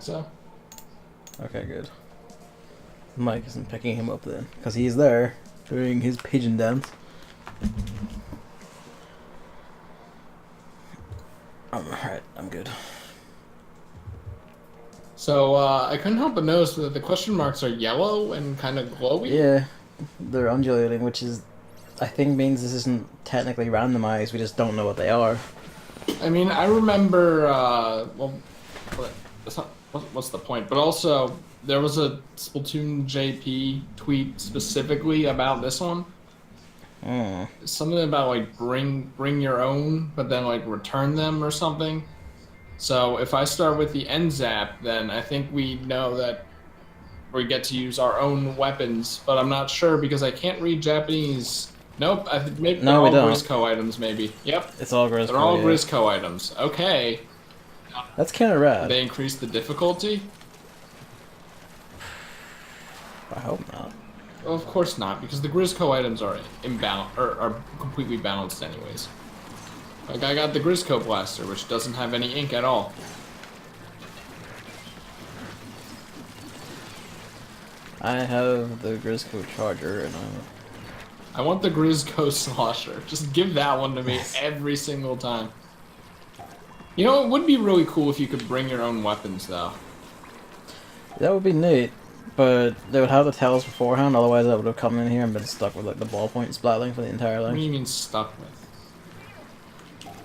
so. Okay, good. Mike isn't picking him up then, because he's there doing his pigeon dance. Alright, I'm good. So, I couldn't help but notice that the question marks are yellow and kind of glowy. Yeah, they're undulating, which is, I think, means this isn't technically randomized, we just don't know what they are. I mean, I remember, well, that's not, what's the point? But also, there was a Splatoon JP tweet specifically about this one. Something about, like, bring your own, but then, like, return them or something. So if I start with the end zap, then I think we know that we get to use our own weapons, but I'm not sure because I can't read Japanese. Nope, I think maybe they're all Grizzco items, maybe. Yep. It's all Grizzco. They're all Grizzco items. Okay. That's kind of rad. Did they increase the difficulty? I hope not. Well, of course not, because the Grizzco items are are completely balanced anyways. Like, I got the Grizzco blaster, which doesn't have any ink at all. I have the Grizzco charger, and I want the Grizzco slosher. Just give that one to me every single time. You know, it would be really cool if you could bring your own weapons, though. that would be neat, but they would have to tell us beforehand, otherwise I would have come in here and been stuck with like the ballpoint splatling for the entire What length. do you mean stuck with?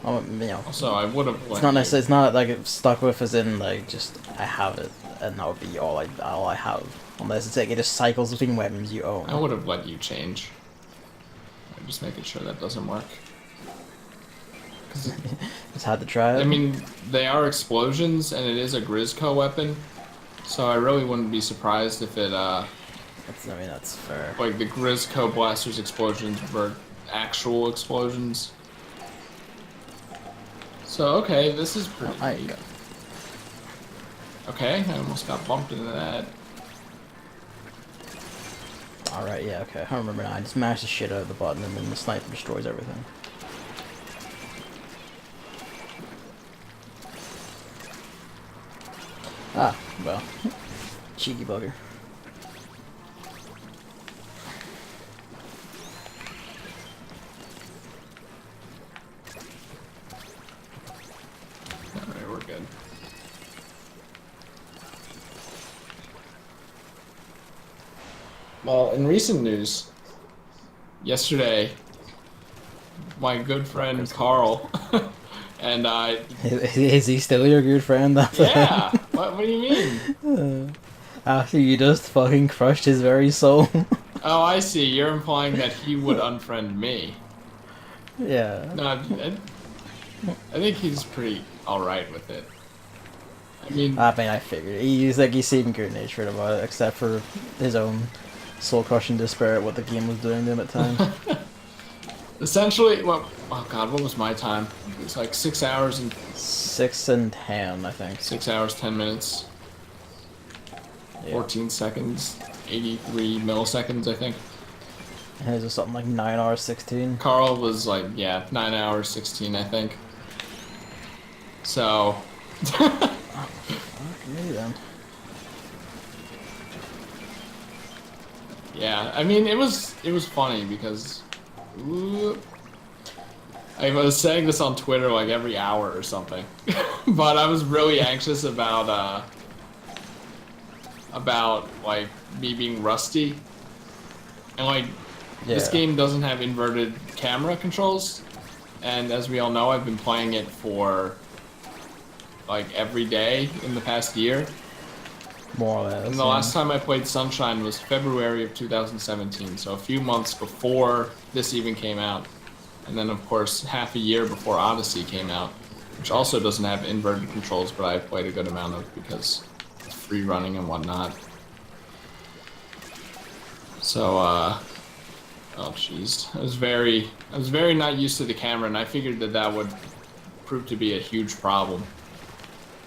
Oh, you know. Also, I would have. It's not necessarily. It's not like it's stuck with, as in like just I have it, and that would be all I have. Unless it's like it just cycles between weapons you own. I would have let you change. I'm just making sure that doesn't work. Just had to try it. I mean, they are explosions, and it is a Grizzco weapon, so I really wouldn't be surprised if it. I mean, that's fair. Like the Grizzco blaster's explosions were actual explosions. So, okay, this is pretty neat. Okay, I almost got bumped into that. Alright, yeah, okay. I remember now. I just mashed the shit out of the button and then the sniper destroys everything. Ah, well. Cheeky bugger. Alright, we're good. Well, in recent news, yesterday, my good friend Carl and I... Is he still your good friend? Yeah! What do you mean? After you just fucking crushed his very soul. Oh, I see. You're implying that he would unfriend me. Yeah. No, I think he's pretty alright with it. I mean, I figured. He seemed good-natured about it, except for his own soul-crushing despair at what the game was doing to him at times. essentially, well, oh god, what was my time? It was like 6 hours and... 6 and 10, I think. 6 hours, 10 minutes. Yeah. 14 seconds, 83 milliseconds, I think. His was something like 9 hours 16. Carl was like, yeah, 9 hours, 16, I think. So... Maybe then. Yeah, I mean, it was funny because... I was saying this on Twitter like every hour or something. But I was really anxious about like me being rusty. And like this game doesn't have inverted camera controls, and as we all know, I've been playing it for like every day in the past year. More or less. And the last time I played Sunshine was February of 2017, so a few months before this even came out. And then, of course, half a year before Odyssey came out, which also doesn't have inverted controls, but I've played a good amount of because it's free running and whatnot. So, oh jeez, I was very not used to the camera, and I figured that would prove to be a huge problem.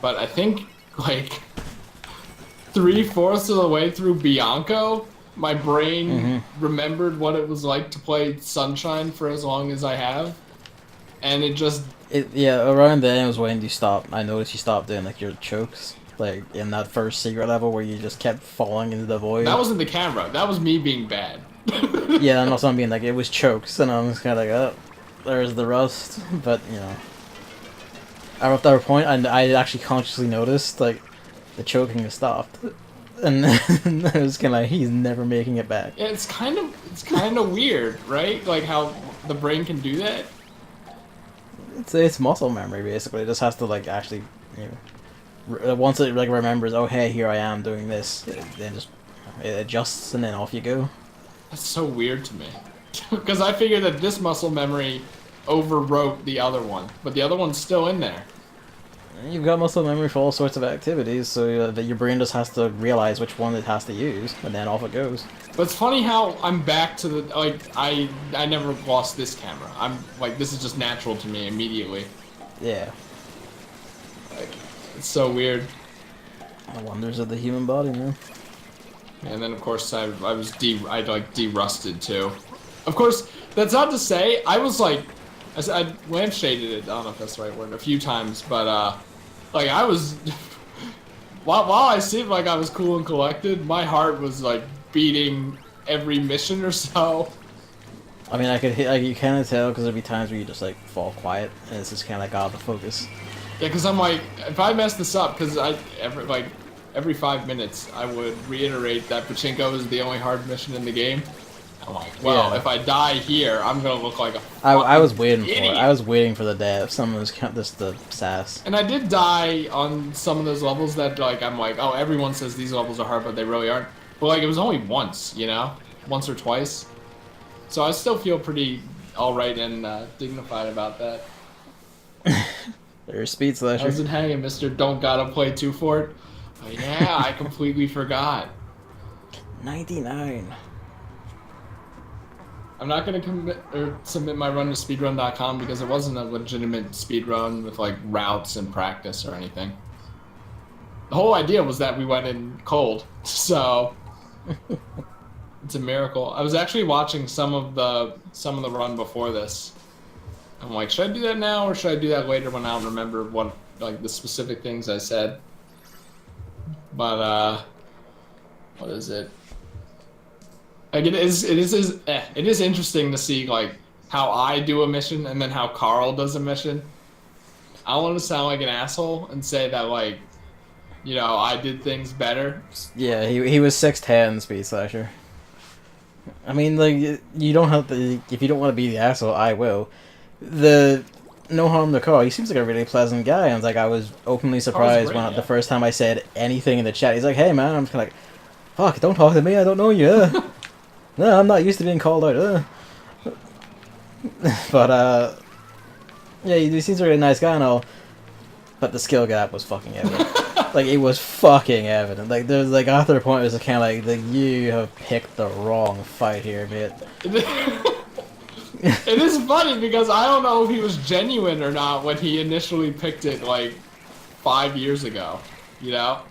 But I think, like, 3/4 of the way through Bianco, my brain remembered what it was like to play Sunshine for as long as I have, and it just... Yeah, around then was when you stopped. I noticed you stopped doing like your chokes. like in that first secret level where you just kept falling into the void. That wasn't the camera. That was me being bad. Yeah, and also I'm being like, it was chokes, and I'm just kind of like, oh, there's the rust. But, you know, at that point, I actually consciously noticed, like, the choking has stopped. And I was kind of like, he's never making it back. Yeah, it's kind of weird, right? Like how the brain can do that. It's muscle memory, basically. It just has to, like, actually, you know, once it, like, remembers, oh, hey, here I am doing this, then just, it adjusts, and then off you go. That's so weird to me. Because I figured that this muscle memory overwrote the other one, but the other one's still in there. You've got muscle memory for all sorts of activities, so that your brain just has to realize which one it has to use, and then off it goes. But it's funny how I'm back to the, like, I never lost this camera. I'm, like, this is just natural to me immediately. Yeah. Like, it's so weird. The wonders of the human body, man. And then, of course, I de-rusted, too. Of course, that's not to say, I was, like, I lampshaded it, I don't know if that's the right word, a few times, but, like, I was, while I seemed like I was cool and collected, my heart was, like, beating every mission or so. I mean, I could hit, like, you kind of tell, because there'd be times where you just, like, fall quiet, and it's just kind of, like, out of focus. Yeah, because I'm like, if I mess this up, because every 5 minutes, I would reiterate that Pachinko is the only hard mission in the game. I'm like, well, yeah. If I die here, I'm gonna look like a I was waiting idiot. for it. I was waiting for the death. Someone was just the sass. And I did die on some of those levels that, like, I'm like, oh, everyone says these levels are hard, but they really aren't. But, like, it was only once, you know? Once or twice. So I still feel pretty alright and dignified about that. There's Speed Slasher. How's it hanging, Mr. Don't Gotta Play 2 for it? Oh, yeah, I completely forgot. 99. I'm not gonna commit or submit my run to speedrun.com because it wasn't a legitimate speedrun with like routes and practice or anything. The whole idea was that we went in cold, so it's a miracle. I was actually watching some of the run before this. I'm like, should I do that now or should I do that later when I don't remember what like the specific things I said? But what is it? Like it is interesting to see like how I do a mission and then how Carl does a mission. I don't want to sound like an asshole and say that like, you know, I did things better. Yeah, he was 6'10" Speed Slasher. I mean, like, you don't have to, if you don't want to be the asshole, I will. No harm to Carl, he seems like a really pleasant guy, and like, I was openly surprised great, when the first time I said anything in the chat. He's like, hey man, I'm just kind of like, fuck, don't talk to me, I don't know you. No, I'm not used to being called out. But, yeah, he seems like a really nice guy and all, but the skill gap was fucking evident. Like, it was fucking evident. Like, there's, like, after a point, it was kind of like, you have picked the wrong fight here, mate. It is funny because I don't know if he was genuine or not when he initially picked it, like, 5 years ago, you know?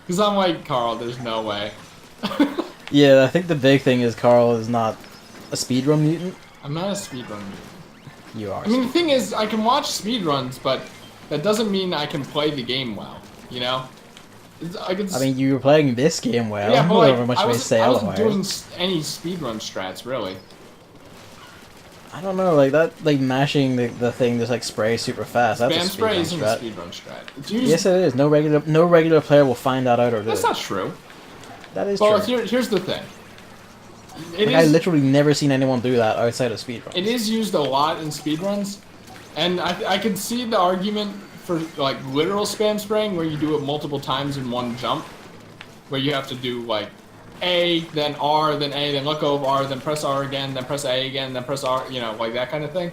Because I'm like, Carl, there's no way. Yeah, I think the big thing is Carl is not a speedrun mutant. I'm not a speedrun mutant. You are. I mean, the thing is, I can watch speedruns, but that doesn't mean I can play the game well, you know? I mean, you were playing this game well. Yeah, but like, much I wasn't doing otherwise. any speedrun strats, really. I don't know, like that, like mashing the thing just like spray super fast. That's Spam a spray speedrun isn't a strat. speedrun strat. It's used... Yes, it is. No regular player will find that out or do That's it. not true. That is well, true. here's the thing. I literally never seen anyone do that outside of speedruns. It is used a lot in speedruns, and I can see the argument for like literal spam spraying where you do it multiple times in one jump, where you have to do like A, then R, then A, then let go of R, then press R again, then press A again, then press R, you know, like that kind of thing.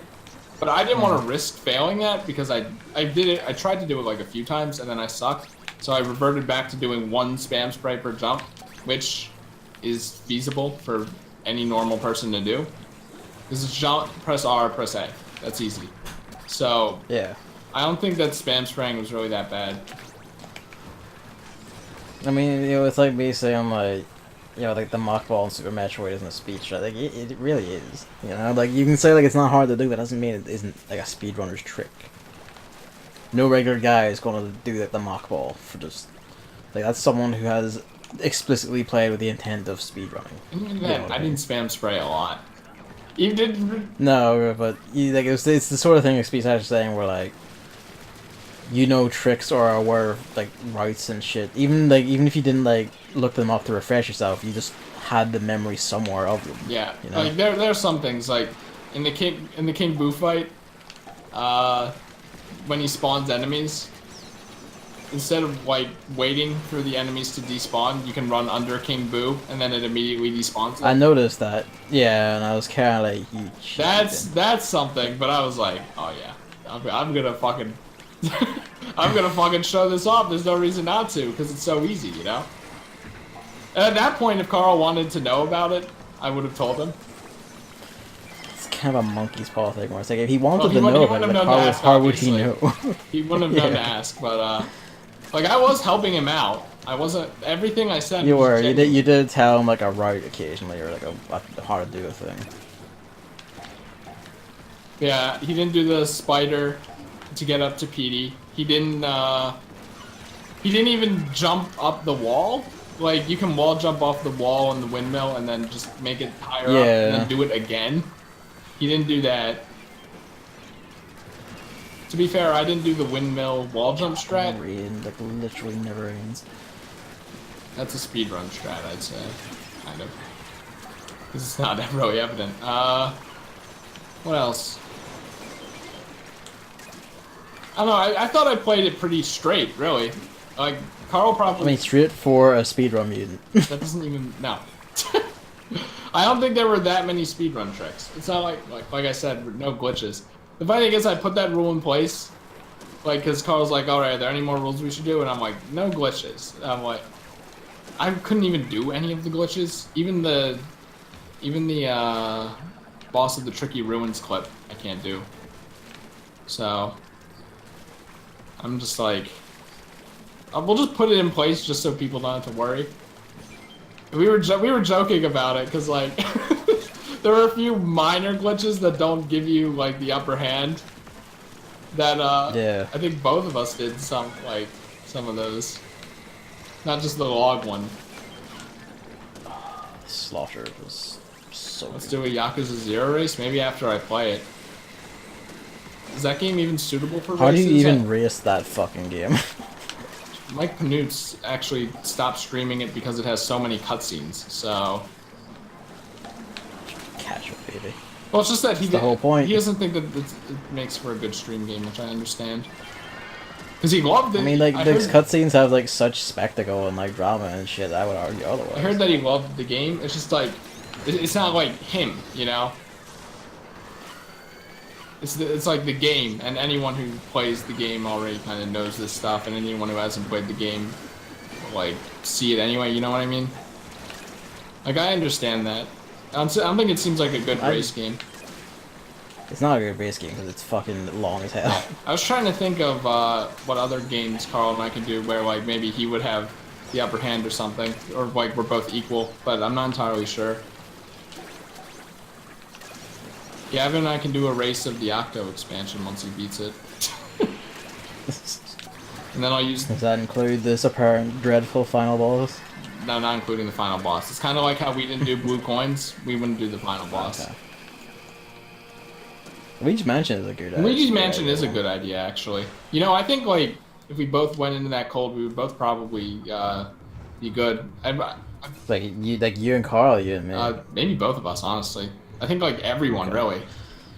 But I didn't want to risk failing that because I did it. I tried to do it like a few times and then I sucked, so I reverted back to doing one spam spray per jump, which is feasible for any normal person to do. This is jump, press R, press A. That's easy. So yeah, I don't think that spam spraying was really that bad. I mean, you know, it's like me saying like, you know, like the mock ball in Super Metroid isn't a speed strat. Like it really is. You know, like you can say like it's not hard to do, but that doesn't mean it isn't like a speedrunner's trick. no regular guy is going to do like the mock ball for just like that's someone who has explicitly played with the intent of speedrunning. Even then, I didn't spam spray a lot. You did. No, but like it's the sort of thing like Speed was saying where like you know tricks or are aware of like routes and shit. Even if you didn't like look them up to refresh yourself, you just had the memory somewhere of them. Yeah, you know? like there are some things like in the King Boo fight, when he spawns enemies, instead of like waiting for the enemies to despawn, you can run under King Boo and then it immediately despawns them. I noticed that. Yeah, and I was kind of like, that's something. But I was like, oh yeah, I'm gonna fucking I'm gonna fucking show this off. There's no reason not to, because it's so easy, you know? And at that point, if Carl wanted to know about it, I would have told him. It's kind of a monkey's paw thing where it's like, if he wanted to Well, know about it, like, how would he know? He wouldn't have known to ask, but, like, I was helping him out. I wasn't, everything I said You was were, genuine. you did tell him, like, a route occasionally, or, like, a how to do a thing. Yeah, he didn't do the spider to get up to Petey. He didn't even jump up the wall. Like, you can wall jump off the wall in the windmill and then just make it higher up and then do it again. He didn't do that. To be fair, I didn't do the windmill wall jump strat. Like, literally never ends. That's a speedrun strat, I'd say. Kind of. Because it's not really evident. What else? I don't know, I thought I played it pretty straight, really. Like, Carl probably... I mean, straight for a speedrun mutant. That doesn't even... No. I don't think there were that many speedrun tricks. It's not like I said, no glitches. The funny thing is, I put that rule in place, like, because Carl's like, alright, are there any more rules we should do? And I'm like, no glitches. And I'm like, I couldn't even do any of the glitches. Even the boss of the Tricky Ruins clip, I can't do. So, I'm just like, we'll just put it in place just so people don't have to worry. We were joking about it because like there were a few minor glitches that don't give you like the upper hand. That yeah. I think both of us did some of those, not just the log one. Slaughter was so. Let's good. do a Yakuza 0 race maybe after I play it. Is that game even suitable for races? How do you even race that fucking game? Mike Panutz actually stopped streaming it because it has so many cutscenes, so... Catch it, baby. Well, it's just that the whole point. He doesn't think that it makes for a good stream game, which I understand. Because he loved it. I mean, like, those cutscenes have, like, such spectacle and, like, drama and shit, I would argue otherwise. I heard that he loved the game, it's just like... It's not like him, you know? It's like the game, and anyone who plays the game already kind of knows this stuff, and anyone who hasn't played the game will, like, see it anyway, you know what I mean? Like, I understand that. I don't think it seems like a good race game. It's not a good race game, because it's fucking long as hell. I was trying to think of what other games Carl and I could do where, like, maybe he would have the upper hand or something, or, like, we're both equal, but I'm not entirely sure. Yeah, Evan and I can do a race of the Octo expansion once he beats it. And then I'll use... Does that include this apparent dreadful final boss? No, not including the final boss. It's kind of like how we didn't do blue coins. We wouldn't do the final boss. Okay. Luigi's Mansion is a good idea. Luigi's Mansion is a good idea, actually. You know, I think, like, if we both went into that cold, we would both probably be good. Like you and Carl, you and me. Maybe both of us, honestly. I think, like, everyone, really.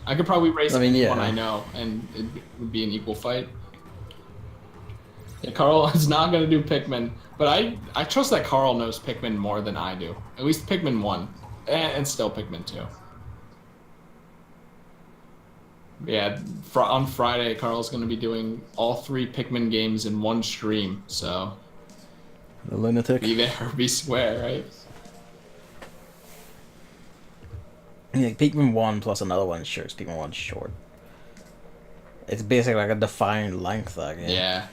I could probably race anyone I know, and it would be an equal fight. Yeah, Carl is not going to do Pikmin, but I trust that Carl knows Pikmin more than I do. At least Pikmin 1, and still Pikmin 2. Yeah, on Friday, Carl's going to be doing all 3 Pikmin games in one stream, so... The lunatic. Be there or be square, right? Yeah, Pikmin 1 plus another one, sure, it's Pikmin 1 short. It's basically like a defined length, that game. Yeah.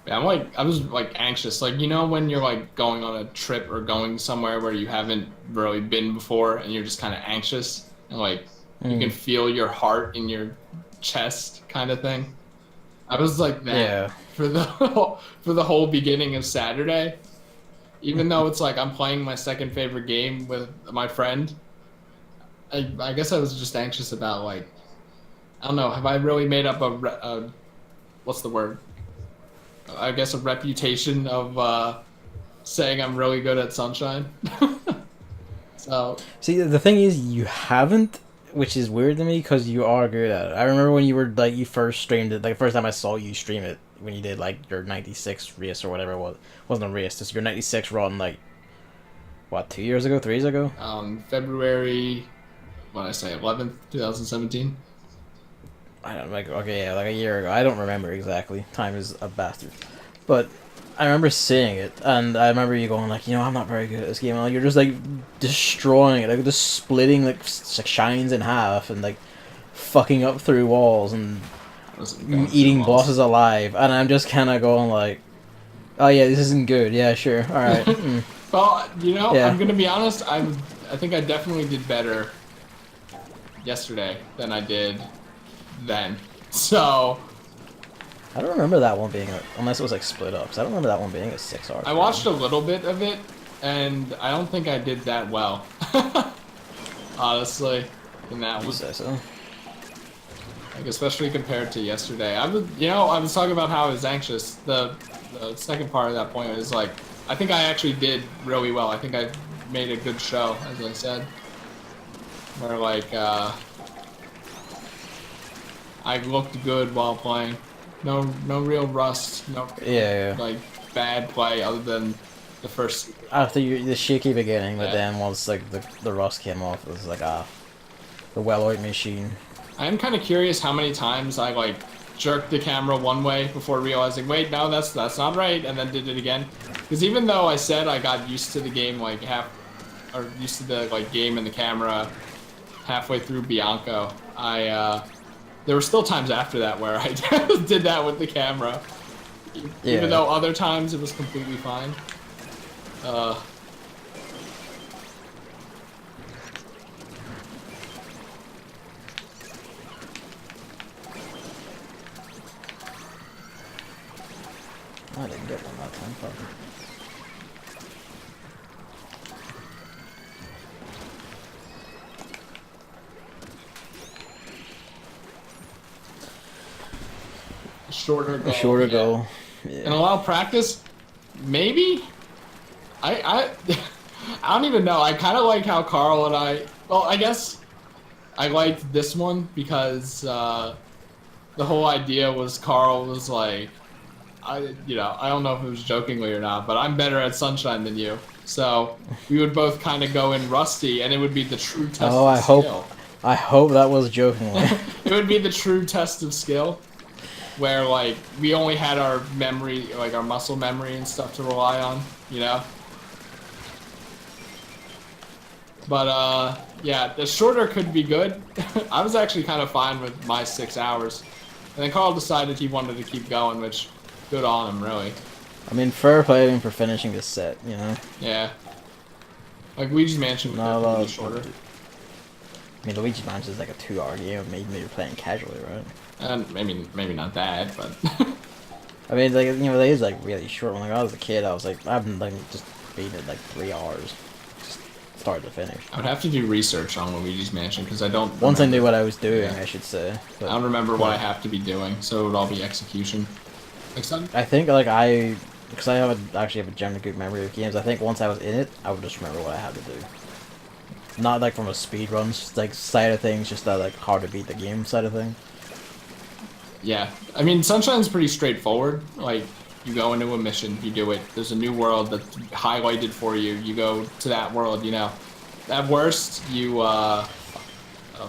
Yeah, I was anxious. Like, you know when you're like going on a trip or going somewhere where you haven't really been before and you're just kind of anxious? And like, You can feel your heart in your chest, kind of thing. I was like that Yeah. for the for the whole beginning of Saturday. Even though it's like I'm playing my second favorite game with my friend, I guess I was just anxious about like I don't know. Have I really made up a what's the word? I guess a reputation of saying I'm really good at Sunshine. So See, the thing is, you haven't, which is weird to me because you are good at it. I remember when you were like you first streamed it, like the first time I saw you stream it when you did like your 96 Rias or whatever it was. It wasn't a Rias, just your 96 run like what 2 years ago, 3 years ago. February, what did I say, 11th, 2017. I don't like okay, yeah, like a year ago. I don't remember exactly. Time is a bastard, but I remember seeing it, and I remember you going like, I'm not very good at this game. And, like, you're just like destroying it, like just splitting like shines in half and like fucking up through walls and eating bosses alive. And I'm just kind of going like, oh yeah, this isn't good. Yeah, sure, all right. Well, Yeah. I'm gonna be honest. I think I definitely did better yesterday than I did then. So I don't remember that one being unless it was like split up. So I don't remember that one being a 6 hour. I watched a little bit of it, and I don't think I did that well. Honestly, in that one, Say so. like especially compared to yesterday. I was talking about how I was anxious. The second part of that point is like, I think I actually did really well. I think I made a good show, as I said. Where like, I looked good while playing. No real rust. No, Yeah. like bad play other than the first. After the shaky beginning, but Yeah. then once like the rust came off, it was like the well-oiled machine. I am kind of curious how many times I like jerked the camera one way before realizing, wait, no, that's not right, and then did it again. Because even though I said I got used to the game like used to the like game and the camera halfway through Bianco, there were still times after that where I did that with the camera. Yeah. Even though other times it was completely fine. I didn't get one that time, probably. Shorter goal. A shorter yeah. goal. And Yeah. allow practice? Maybe? I I don't even know. I kind of like how Carl and I guess I liked this one because the whole idea was Carl was like, I don't know if it was jokingly or not, but I'm better at Sunshine than you. So we would both kind of go in rusty, and it would be the true test of skill. I hope that was jokingly. It would be the true test of skill, where like we only had our memory, like our muscle memory and stuff to rely on, But yeah, the shorter could be good. I was actually kind of fine with my 6 hours, and then Carl decided he wanted to keep going, which good on him, really. I mean, fair play to him for finishing this set, Yeah. Like Luigi's Mansion would Not a definitely lot be of- shorter. I mean, Luigi's Mansion is like a 2 hour game. Maybe you're playing casually, right? And maybe not that, but I mean, like they is like really short. When I was a kid, I was like, I've been like just beating it like 3 hours, just start to finish. I would have to do research on Luigi's Mansion because I don't. Once I remember. knew what I was doing, Yeah. I should say. But, I don't remember what I have to be doing, so it would all be execution. Like some. I think because I actually have a generally good memory of games. I think once I was in it, I would just remember what I had to do. Not like from a speedrun like side of things, just that like hard to beat the game side of thing. Yeah, I mean Sunshine's pretty straightforward. Like you go into a mission, you do it. There's a new world that's highlighted for you. You go to that world. At worst you oh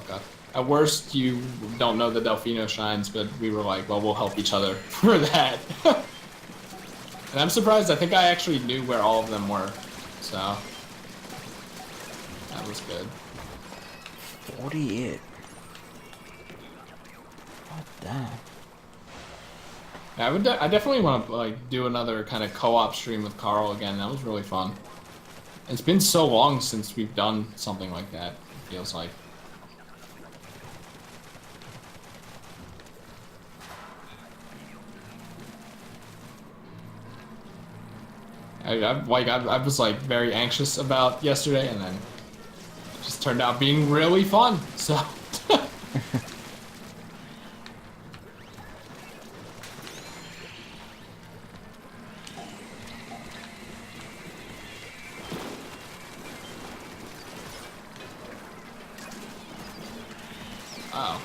god. At worst you don't know the Delfino shines, but we were like, well, we'll help each other for that. And I'm surprised. I think I actually knew where all of them were, so that was good. 48. God damn. Yeah, I definitely want to like do another kind of co-op stream with Carl again. That was really fun. It's been so long since we've done something like that. It feels like. I was like very anxious about yesterday, and then it just turned out being really fun. So. Oh.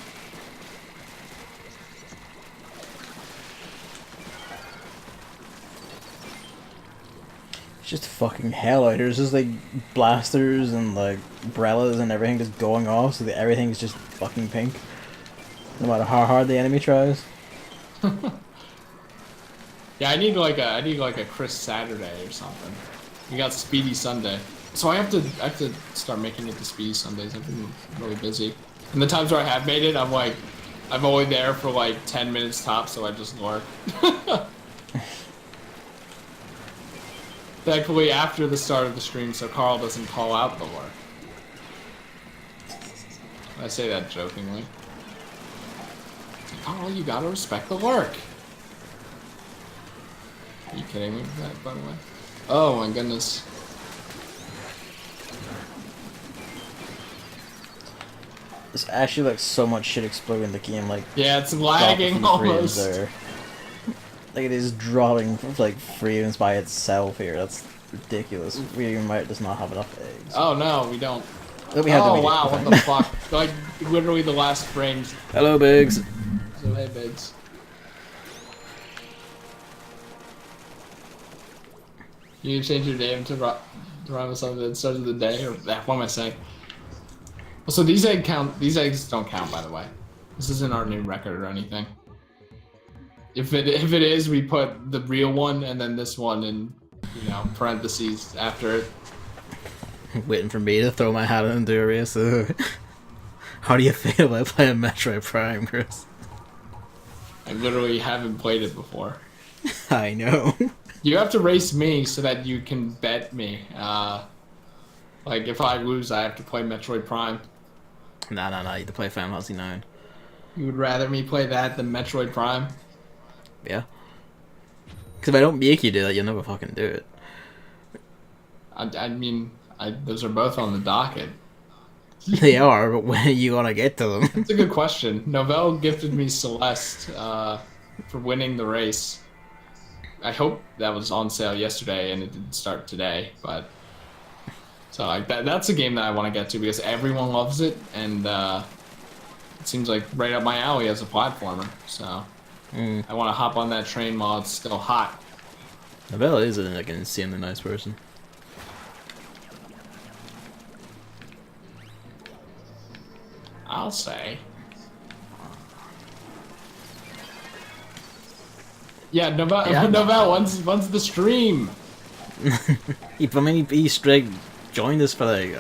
It's just fucking hell out here. There's just like blasters and like umbrellas and everything just going off, so that everything's just fucking pink. No matter how hard the enemy tries. Yeah, I need like a Chris Saturday or something. We got Speedy Sunday, so I have to start making it to Speedy Sundays. I've been really busy, and the times where I have made it, I'm only there for like 10 minutes tops, so I just lurk. Thankfully, after the start of the stream, so Carl doesn't call out the lurk. I say that jokingly. Carl, you gotta respect the lurk. Are you kidding me with that, by the way? Oh my goodness. There's actually like so much shit exploding in the game, like yeah, it's lagging almost. There. Like it is dropping like frames by itself here. That's ridiculous. We might just not have enough eggs. Oh no, we don't. Oh, we have oh wow, what the fuck? Like literally the last frames. Hello, Biggs. So hey, Biggs. You need to change your name to rhyme with something that starts of the day, or what am I saying? So these eggs don't count, by the way. This isn't our new record or anything. If it is, we put the real one and then this one in, you know, parentheses after it. Waiting for me to throw my hat into a race. How do you feel about playing Metroid Prime, Chris? I literally haven't played it before. I know. You have to race me so that you can bet me. Like if I lose, I have to play Metroid Prime. Nah, you have to play Final Fantasy 9. You would rather me play that than Metroid Prime? Yeah. Because if I don't make you do that, you'll never fucking do it. I mean, those are both on the docket. They are, but when are you gonna get to them? That's a good question. Novell gifted me Celeste for winning the race. I hope that was on sale yesterday and it didn't start today, but so like that's a game that I want to get to because everyone loves it, and it seems like right up my alley as a platformer. So I want to hop on that train while it's still hot. Novella is like an insanely nice person. I'll say. Yeah, Novell, when's the stream? I mean, he straight joined us for like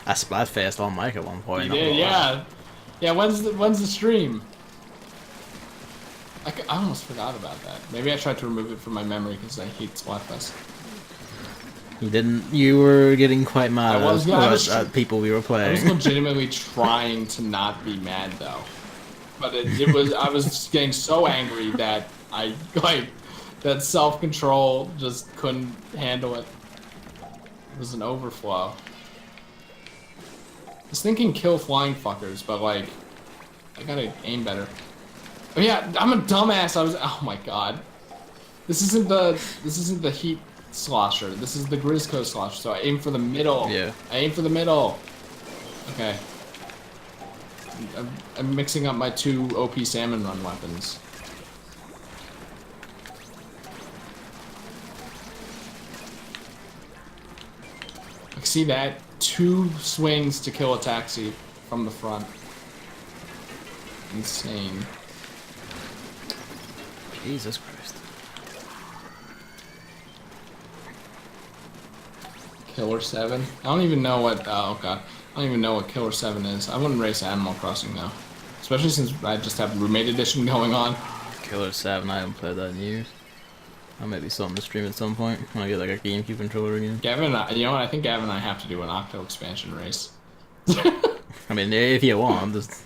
a Splatfest on mic at one point. He did, yeah. Yeah, when's the stream? I almost forgot about that. Maybe I tried to remove it from my memory because I hate Splatfest. You didn't. You were getting quite mad at people we were playing. I was legitimately trying to not be mad though, but it was. I was just getting so angry that I that self-control just couldn't handle it. It was an overflow. I was thinking kill flying fuckers, but like I gotta aim better. Oh yeah, I'm a dumbass. Oh my god. This isn't the heat slosher. This is the Grizzco slosher. So I aim for the middle. Yeah. I aim for the middle. Okay. I'm mixing up my two OP Salmon run weapons. Like, see that? 2 swings to kill a taxi from the front. Insane. Jesus Christ. Killer 7? I don't even know what, oh god. I don't even know what Killer 7 is. I wouldn't race Animal Crossing though. Especially since I just have Roommate Edition going on. Killer 7, I haven't played that in years. I might be something to stream at some point when I get like a GameCube controller again. Gavin and I, you know what, I think Gavin and I have to do an Octo expansion race. I mean, if you want, just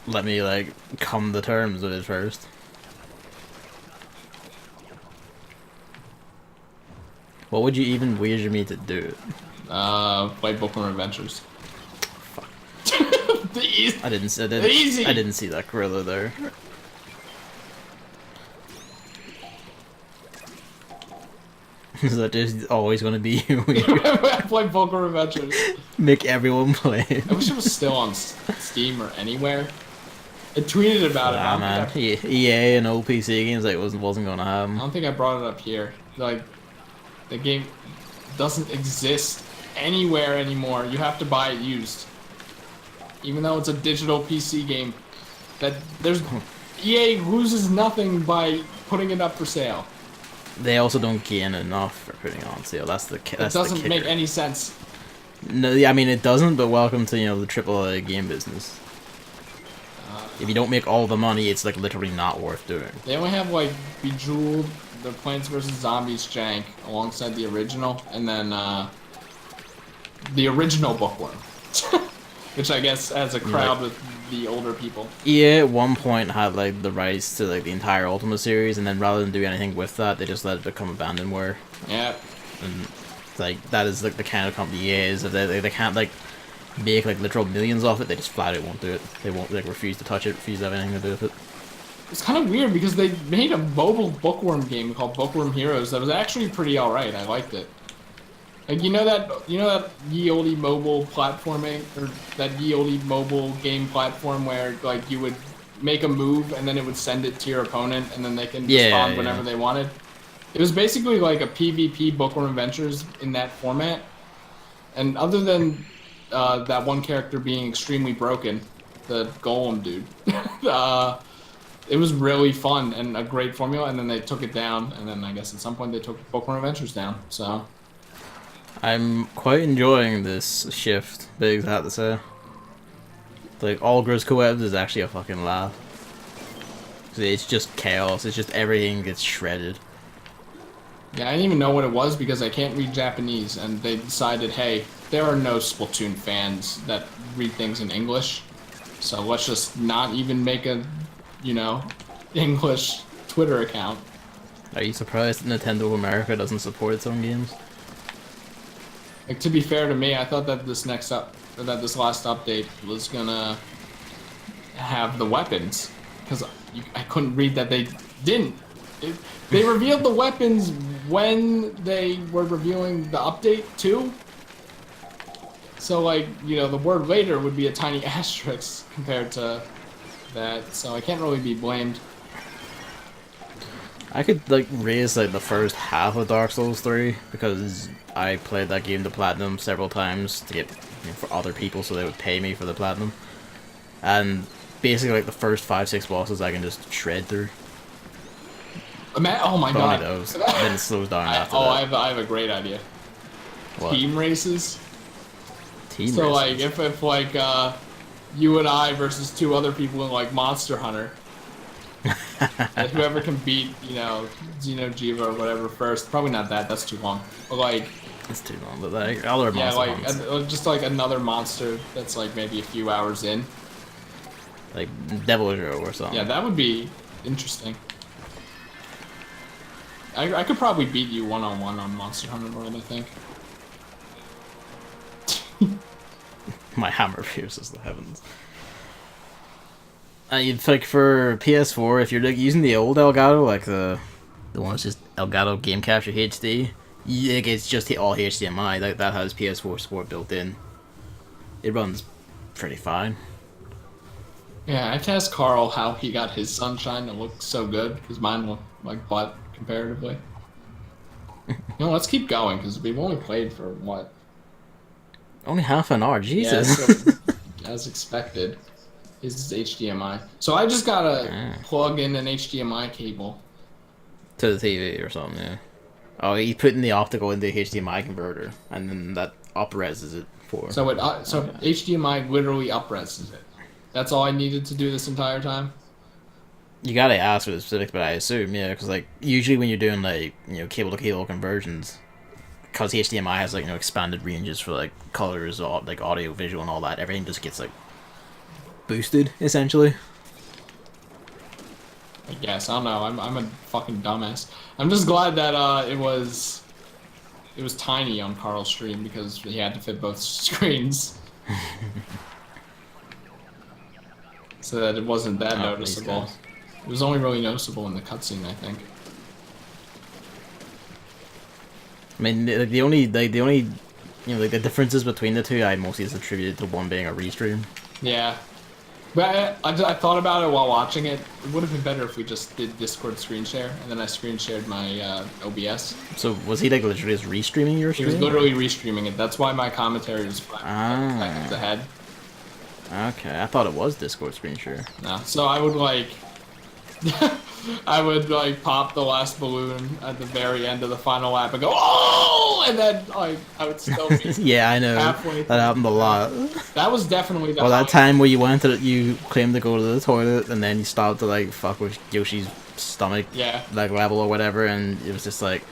let me like come to terms with it first. What would you even wager me to do it? Play Bookworm Adventures. Fuck. I didn't see that gorilla there. Is that just always gonna be you? I play Bookworm Adventures. Make everyone play it. I wish it was still on Steam or anywhere. I tweeted about it. Nah, man. EA and old PC games like wasn't gonna I happen. don't think I brought it up here. Like, the game doesn't exist anywhere anymore. You have to buy it used. Even though it's a digital PC game, EA loses nothing by putting it up for sale. They also don't gain enough for putting it on sale. It doesn't make any sense. No, I mean it doesn't. But welcome to the AAA game business. If you don't make all the money, it's like literally not worth doing. They only have like Bejeweled, the Plants vs Zombies jank alongside the original, and then the original Bookworm, which I guess has a crowd with the older people. EA at one point had like the rights to like the entire Ultima series, and then rather than do anything with that, they just let it become abandonware. Yeah. And like that is like the kind of company EA is. If they can't like make like literal millions off it, they just flat out won't do it. They won't like refuse to touch it, refuse to have anything to do with it. It's kind of weird because they made a mobile Bookworm game called Bookworm Heroes that was actually pretty alright. I liked it. Like you know that ye olde mobile platforming, or that ye olde mobile game platform where like you would make a move and then it would send it to your opponent and then they can respond whenever they wanted. It was basically like a PvP Bookworm Adventures in that format. And other than that one character being extremely broken, the golem dude, it was really fun and a great formula. And then they took it down, and then I guess at some point they took Bookworm Adventures down. So. I'm quite enjoying this shift, Biggs, I have to say. Like, all-Grizzco is actually a fucking laugh. It's just chaos, it's just everything gets shredded. Yeah, I didn't even know what it was because I can't read Japanese, and they decided, hey, there are no Splatoon fans that read things in English, so let's just not even make a, English Twitter account. Are you surprised that Nintendo of America doesn't support its own games? Like, to be fair to me, I thought that this last update was gonna have the weapons, because I couldn't read that they didn't. They revealed the weapons when they were revealing the update too. So like, the word later would be a tiny asterisk compared to that, so I can't really be blamed. I could like raise like the first half of Dark Souls 3 because I played that game to platinum several times to get for other people so they would pay me for the platinum. And basically like the first 5-6 bosses I can just shred through. Oh my god. Those. Then it slows down after that. I have a great idea. What? Team races. So like if like you and I versus 2 other people in like Monster Hunter. And whoever can beat, Xeno'jiva or whatever first. Probably not that, that's too long. But like it's too long, but like other monsters. Just like another monster that's like maybe a few hours in. Like Devil Joe or something. Yeah, that would be interesting. I could probably beat you one-on-one on Monster Hunter World, I think. My hammer pierces the heavens. Like for PS4, if you're like using the old Elgato, like the one that's just Elgato Game Capture HD, it's just all HDMI. That has PS4 support built in. It runs pretty fine. Yeah, I have to ask Carl how he got his Sunshine to look so good, because mine looked like butt comparatively. Let's keep going, because we've only played for what? Only half an hour, Jesus. Yeah, so, as expected. Is HDMI. So I just gotta plug in an HDMI cable. To the TV or something, yeah. Oh, he's putting the optical into the HDMI converter, and then that up-reses it for... So HDMI literally up-reses it. That's all I needed to do this entire time? You gotta ask for the specifics, but I assume, yeah, because, like, usually when you're doing, like, cable-to-cable conversions, because HDMI has, like, expanded ranges for, like, colors, like, audio, visual, and all that, everything just gets, like, boosted, essentially. I guess. I don't know. I'm a fucking dumbass. I'm just glad that it was it was tiny on Carl's stream because he had to fit both screens. So that it wasn't that noticeable. It was only really noticeable in the cutscene, I think. I mean, the only you know, like the differences between the two, I mostly just attributed to one being a restream. Yeah. But I thought about it while watching it. It would have been better if we just did Discord screen share, and then I screen shared my OBS. So was he like literally just restreaming your stream? He was literally restreaming it. That's why my commentary was 5 seconds ahead. Okay, I thought it was Discord screen share. No, so I would like, I would like pop the last balloon at the very end of the final lap and go, oh, and then like I would still be yeah, I know. halfway. That happened a lot. That was definitely the. Well, that time where you went to, you claimed to go to the toilet and then you stopped to like fuck with Yoshi's stomach, like level or whatever, and it was just like,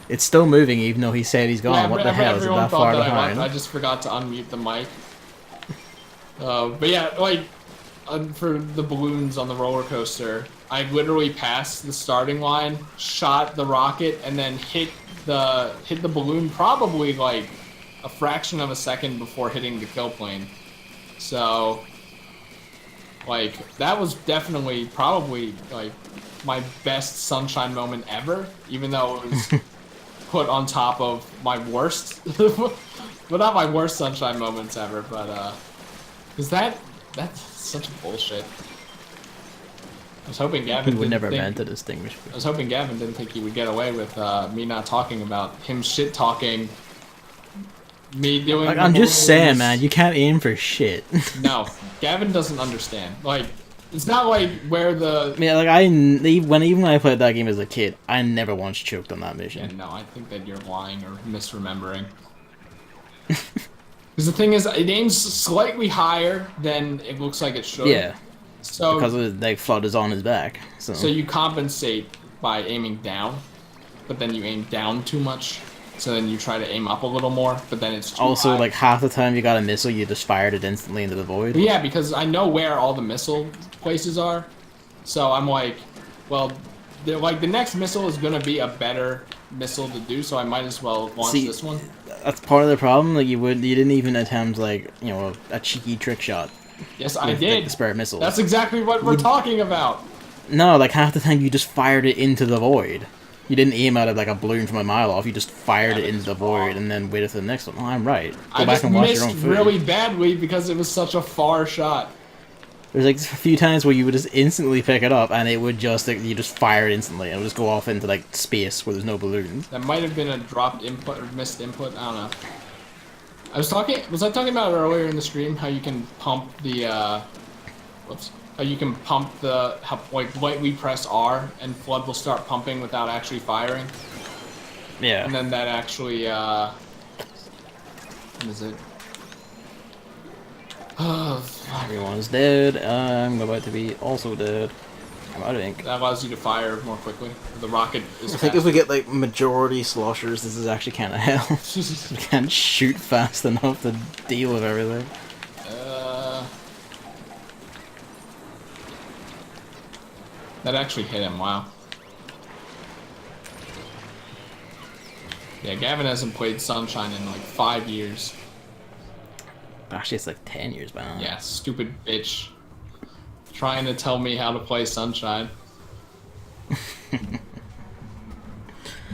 it's still moving even though he said he's gone. Yeah, what the hell is it that far behind? I just forgot to unmute the mic. But yeah, like for the balloons on the roller coaster, I literally passed the starting line, shot the rocket, and then hit the balloon probably like a fraction of a second before hitting the kill plane. So like that was definitely probably like my best Sunshine moment ever, even though it was put on top of my worst, but not my worst Sunshine moments ever, but Cause that's such bullshit. I was hoping Gavin would never meant to distinguish. I was hoping Gavin didn't think he would get away with me not talking about him shit talking me doing. Like, I'm just saying, man, you can't aim for shit. No, Gavin doesn't understand. Like, it's not like where the. I mean, like even when I played that game as a kid, I never once choked on that mission. Yeah, no, I think that you're lying or misremembering. Because the thing is, it aims slightly higher than it looks like it should. Yeah. So because the FUD is on his back. So you compensate by aiming down, but then you aim down too much. So then you try to aim up a little more, but then it's too also high. Like half the time you got a missile, you just fired it instantly into the void. But yeah, because I know where all the missile places are, so I'm like, well, the next missile is gonna be a better missile to do, so I might as well launch this one. That's part of the problem. Like you didn't even attempt like a cheeky trick shot. Yes, I did. Like, the spare missile. That's exactly what we're talking about. No, like half the time you just fired it into the void. You didn't aim at it like a balloon from a mile off. You just fired it into the void and then waited for the next one. Oh, I'm right. Go back and watch your own footage. I just missed really badly because it was such a far shot. There's like a few times where you would just instantly pick it up and it would just like, you just fire it instantly and it would just go off into like space where there's no balloons. That might have been a dropped input or missed input. I don't know. Was I talking about earlier in the stream how you can pump the how you can pump like lightly press R and flood will start pumping without actually firing? Yeah. And then that actually what is it? Everyone's dead. I'm about to be also dead. I think that allows you to fire more quickly. The rocket is. I think if we get like majority sloshers, this is actually kind of hell. We can't shoot fast enough to deal with everything. That actually hit him. Wow. Yeah, Gavin hasn't played Sunshine in like 5 years. Actually, it's like 10 years by now. Yeah, stupid bitch. Trying to tell me how to play Sunshine.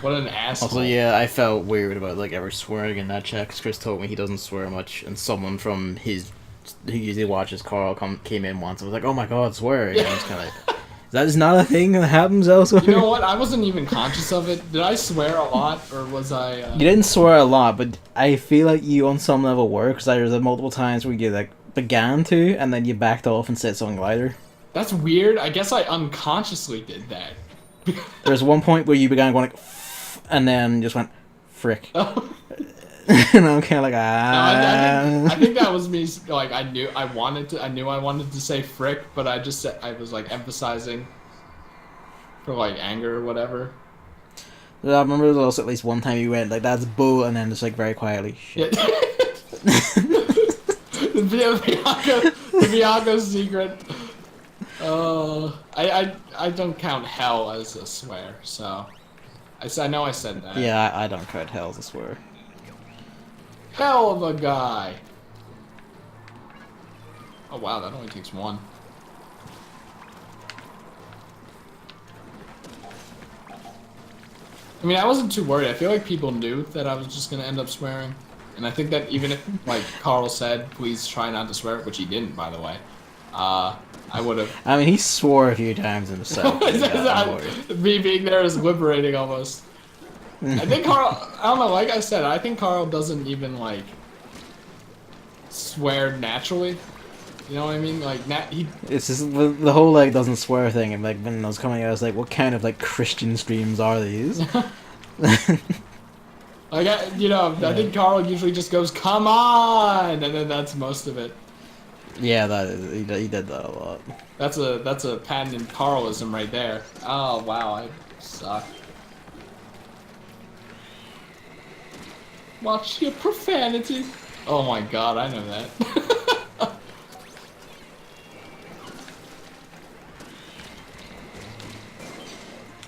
What an asshole. Also, yeah, I felt weird about like ever swearing in that chat because Chris told me he doesn't swear much, and someone from who usually watches Carl came in once and was like, "Oh my god, swearing!" And I was kind of like, "That is not a thing that happens elsewhere." You know what? I wasn't even conscious of it. Did I swear a lot, or was I? You didn't swear a lot, but I feel like you on some level were, because there's multiple times where you like began to, and then you backed off and said something lighter. That's weird. I guess I unconsciously did that. There's one point where you began going like, and then just went, frick. And I'm kind of like, No, I think that was me. Like I knew I wanted to say frick, but I just said I was like emphasizing for like anger or whatever. I remember there was also at least one time you went like, "That's bull," and then just like very quietly, shit. The Bianco secret. I don't count hell as a swear, so I know I said that. Yeah, I don't count hell as a swear. hell of a guy. Oh wow, that only takes one. I mean, I wasn't too worried. I feel like people knew that I was just gonna end up swearing. And I think that even if, like, Carl said, please try not to swear, which he didn't, by the way, I would have... I mean, he swore a few times himself. Me being there is liberating, almost. I think Carl... I don't know, like I said, I think Carl doesn't even, like, swear naturally. You know what I mean? Like, It's just the whole, like, doesn't swear thing, and, like, when I was coming out, I was like, what kind of, like, Christian streams are these? Like, I think Carl usually just goes, "Come on," and then that's most of it. Yeah, he did that a lot. That's a patented Carlism right there. Oh wow, I suck. Watch your profanity. Oh my god, I know that.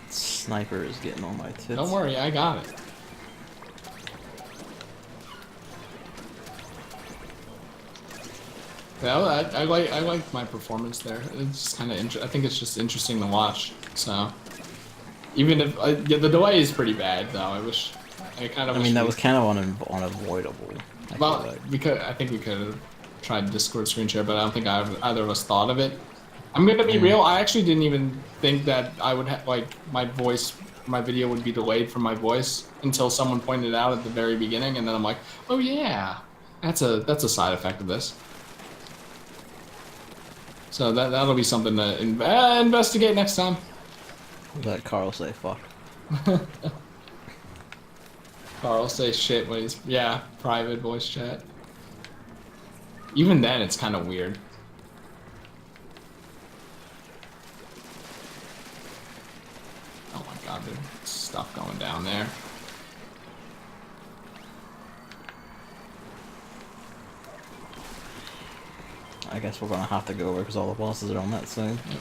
Sniper is getting on my tits. Don't worry, I got it. Yeah, I like my performance there. It's just kind of I think it's just interesting to watch. So even if yeah, the delay is pretty bad though. I mean, that was kind of unavoidable. Well, I think we could have tried Discord screen share, but I don't think either of us thought of it. I'm gonna be real. I actually didn't even think that I would have like my video would be delayed from my voice until someone pointed it out at the very beginning, and then I'm like, oh yeah, that's a side effect of this. So that'll be something to investigate next time. Let Carl say fuck. Carl say shit when he's private voice chat. Even then, it's kind of weird. Oh my god, there's stuff going down there. I guess we're gonna have to go over because all the bosses are on that side. Yep.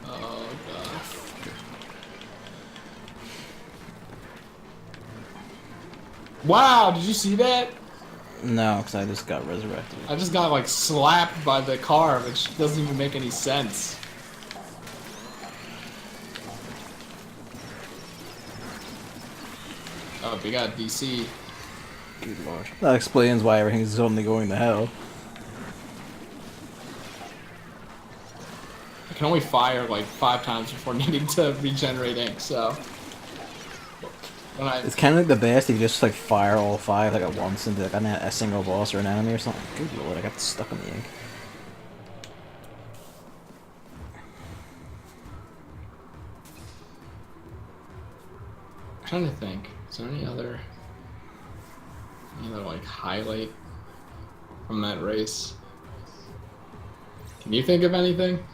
Oh god. Wow, did you see that? No, because I just got resurrected. I just got like slapped by the car, which doesn't even make any sense. Oh, we got DC. Good lord. That explains why everything's suddenly going to hell. I can only fire like 5 times before needing to regenerate ink, so... It's kind of like the best if you just like fire all 5 like at once into like a single boss or an enemy or something. Good lord, I got stuck in the ink. I'm trying to think. Is there any other like highlight from that race? Can you think of anything?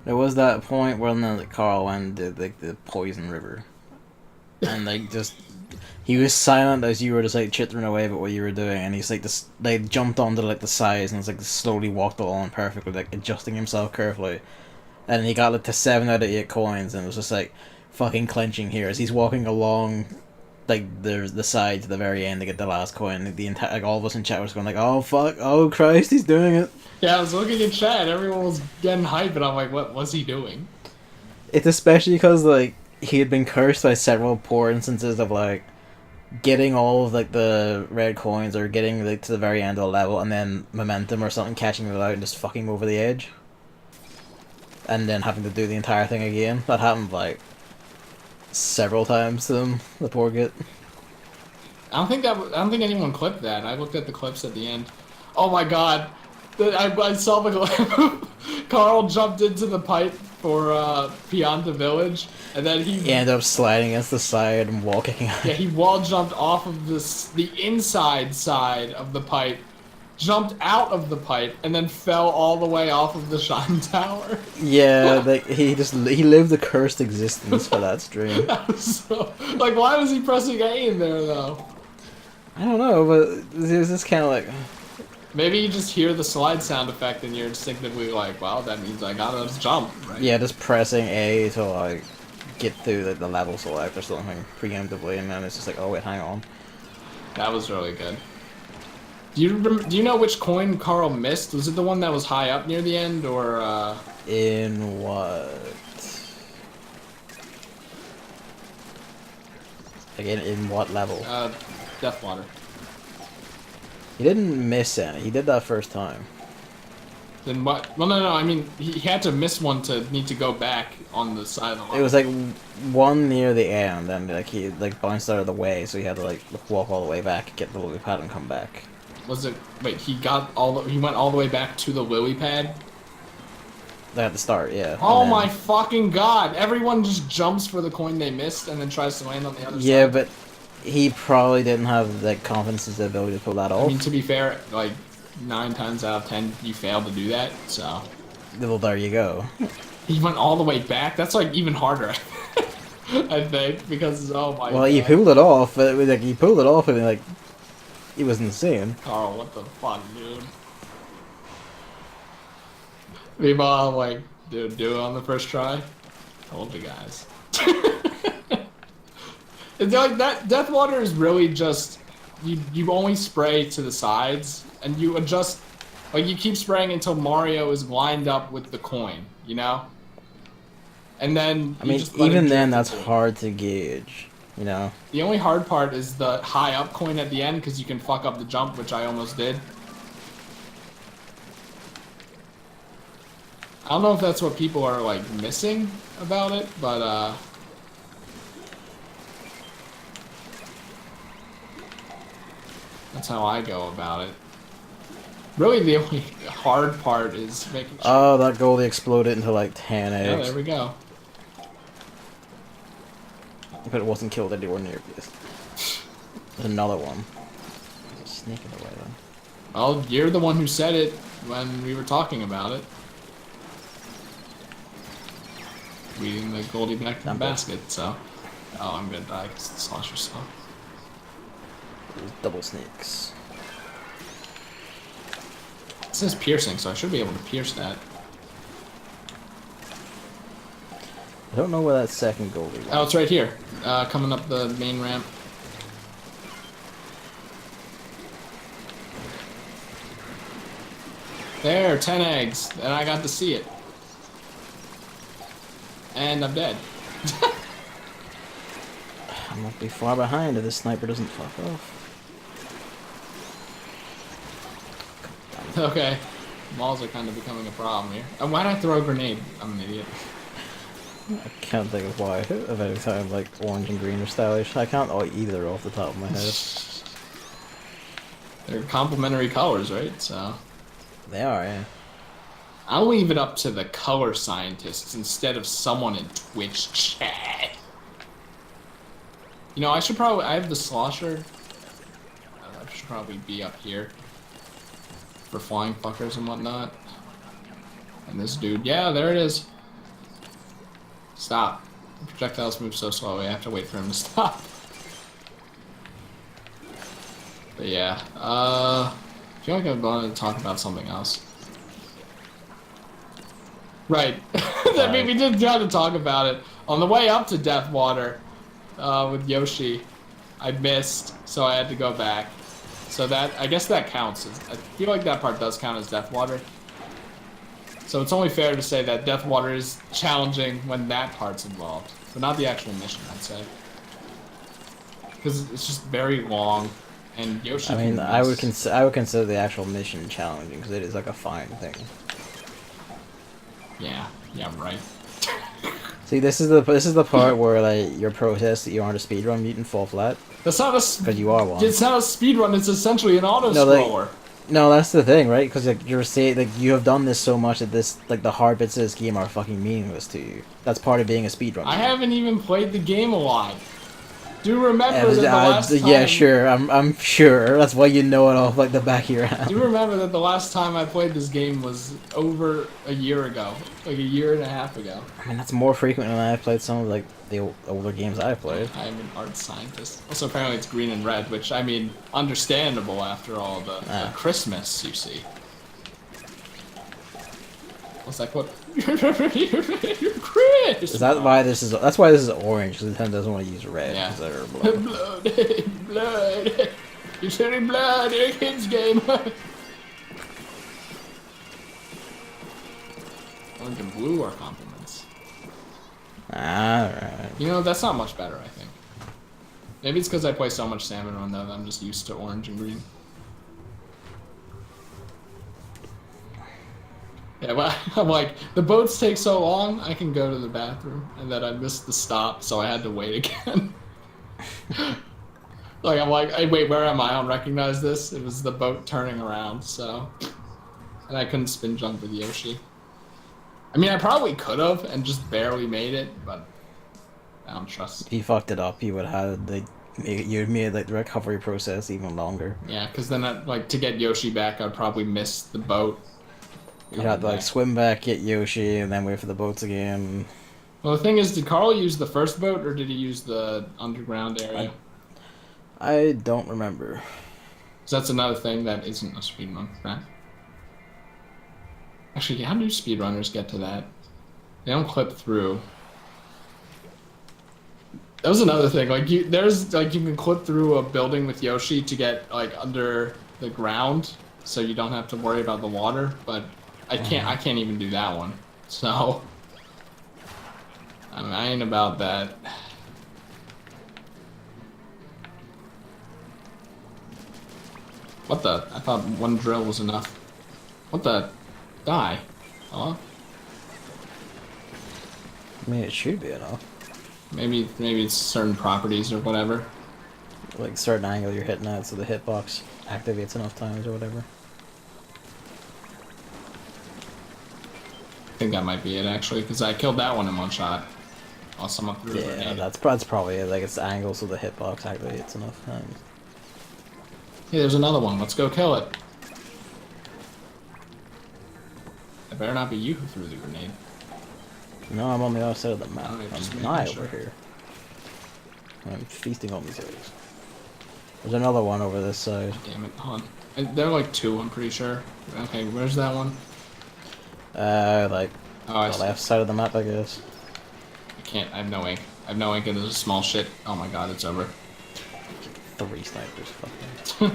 There was that point where then Carl went and did like the poison river, and like just he was silent as you were just like chittering away about what you were doing, and he's like this they jumped onto like the sides and it's like slowly walked along perfectly, like adjusting himself carefully. And then he got like to 7 out of 8 coins, and it was just like fucking clenching here as he's walking along, like the side to the very end to get the last coin. The entire like all of us in chat was going like, "Oh fuck! Oh Christ! He's doing it!" Yeah, I was looking in chat. Everyone was getting hype, and I'm like, "What was he doing?" It's especially because like he had been cursed by several poor instances of like getting all of like the red coins or getting like to the very end of the level, and then momentum or something catching it out and just fucking over the edge. And then having to do the entire thing again. That happened like several times to him, the poor git. I don't think anyone clipped that. I looked at the clips at the end. Oh my god, I saw the clip. Carl jumped into the pipe for Pianta Village, and then he ended up sliding against the side and wall kicking out. Yeah, he wall jumped off of the inside side of the pipe. Jumped out of the pipe and then fell all the way off of the Shine Tower. Yeah, like he lived a cursed existence for that stream. So, like, why was he pressing A in there though? I don't know, but it was just kind of like Maybe you just hear the slide sound effect and you're instinctively like, well, that means I gotta jump, right? Yeah, just pressing A to like get through the level select or something preemptively, and then it's just like, oh wait, hang on. That was really good. Do you know which coin Carl missed? Was it the one that was high up near the end, or In what? Again, in what level? Deathwater? He didn't miss any. He did that first time. Then what? Well, no. I mean, he had to miss one to need to go back on the side of the level. It was like one near the end, and like he like bounced out of the way, so he had to like walk all the way back, get the lily pad, and come back. Was it? Wait, he went all the way back to the lily pad. At the start, yeah. Oh my fucking god! Everyone just jumps for the coin they missed and then tries to land on the other side. Yeah, but he probably didn't have the confidence and the ability to pull that off. I mean, to be fair, like 9 times out of 10, you fail to do that. So. Well, there you go. He went all the way back. That's like even harder. I think because oh my. Well, god. he pulled it off. But it was like he pulled it off, and like it was insane. Carl, what the fuck, dude? Meanwhile, I'm like, dude, do it on the first try. Told you guys. It's like that. Deathwater is really just you only spray to the sides and you adjust. Like you keep spraying until Mario is lined up with the coin, you know. And then I mean, even then, that's hard to gauge. You know. The only hard part is the high up coin at the end because you can fuck up the jump, which I almost did. I don't know if that's what people are like missing about it, but that's how I go about it. Really, the only hard part is making sure. Oh, that goalie exploded into like 10 eggs. Yeah, there we go. But it wasn't killed anywhere near this. There's another one. There's a snake in the way then. Well, you're the one who said it when we were talking about it. Leading the goldie back to the basket, so. Oh, I'm gonna die because the slosher slow. There's double snakes. It says piercing, so I should be able to pierce that. I don't know where that second goalie went. Oh, it's right here. Coming up the main ramp. There, 10 eggs, and I got to see it. And I'm dead. I must be far behind if this sniper doesn't fuck off. Okay. Walls are kind of becoming a problem here. And why'd I throw a grenade? I'm an idiot. I can't think of why. Of any time like orange and green are stylish. I can't either off the top of my head. They're complementary colors, right? So. They are, yeah. I'll leave it up to the color scientists instead of someone in Twitch chat. You know, I have the slosher. I should probably be up here. For flying fuckers and whatnot. And this dude, yeah, there it is. Stop. The projectiles move so slowly, I have to wait for him to stop. But yeah, I feel like I wanted to talk about something else. Right. I mean, we did try to talk about it. On the way up to Deathwater, with Yoshi, I missed, so I had to go back. So that, I guess that counts. I feel like that part does count as Deathwater. So it's only fair to say that Deathwater is challenging when that part's involved. But not the actual mission, I'd say. Because it's just very long, and Yoshi I mean, can I would miss. consider the actual mission challenging, because it is like a fine thing. Yeah, right. See, this is the part where like your protest that you aren't a speedrun mutant fall flat. That's not a. Because you are one. It's not a speedrun. It's essentially an auto scroller. No, that's the thing, right? Because like you're saying, like you have done this so much that this, like the hard bits of this game are fucking meaningless to you. That's part of being a speedrunner. I haven't even played the game a lot. Do remember that the last time... Yeah, sure. I'm sure. That's why you know it off like the back of your hand. Do remember that the last time I played this game was over a year ago, like a year and a half ago. I mean, that's more frequent than I've played some of like the older games I've played. I'm an art scientist. Also, apparently it's green and red, which I mean, understandable after all the Christmas you see. What's that quote? Chris. Is that why this is? That's why this is orange. Because Nintendo doesn't want to use red. Yeah. They're blood. blood. You're shedding blood in a kid's game. Orange and blue are compliments. Alright. You know, that's not much better, I think. Maybe it's because I play so much Salmon Run, though, that I'm just used to orange and green. Yeah, but I'm like, the boats take so long, I can go to the bathroom, and then I missed the stop, so I had to wait again. Like, I'm like, hey, wait, where am I? I don't recognize this. It was the boat turning around, so... And I couldn't spin jump with Yoshi. I mean, I probably could have, and just barely made it, but... I don't trust. If you fucked it up, you would have you'd made like the recovery process even longer. Yeah, because then, like, to get Yoshi back, I'd probably miss the boat. You'd have to, like, swim back, get Yoshi, and then wait for the boats again. Well, the thing is, did Carl use the first boat, or did he use the underground area? I don't remember. So that's another thing that isn't a speedrun, right? Actually, how do speedrunners get to that? They don't clip through. That was another thing. Like, you can clip through a building with Yoshi to get, like, under the ground, so you don't have to worry about the water, but... I can't even do that one. So I ain't about that. What the? I thought one drill was enough. What the? Die. Hello? I mean, it should be enough. Maybe it's certain properties or whatever. Like certain angle you're hitting at, so the hitbox activates enough times or whatever. I think that might be it, actually, because I killed that one in one shot. While someone threw a grenade. That's probably it. Like, it's the angle so the hitbox activates enough times. Hey, there's another one. Let's go kill it. It better not be you who threw the grenade. No, I'm on the other side of the map. Just I'm nigh sure. over here. I'm feasting on these areas. There's another one over this side. Damn it, hold on. There are like two, I'm pretty sure. Okay, where's that one? Like, the left side of the map, I guess. I can't, I have no ink. I have no ink and there's a small shit. Oh my god, it's over. 3 snipers, fuck that.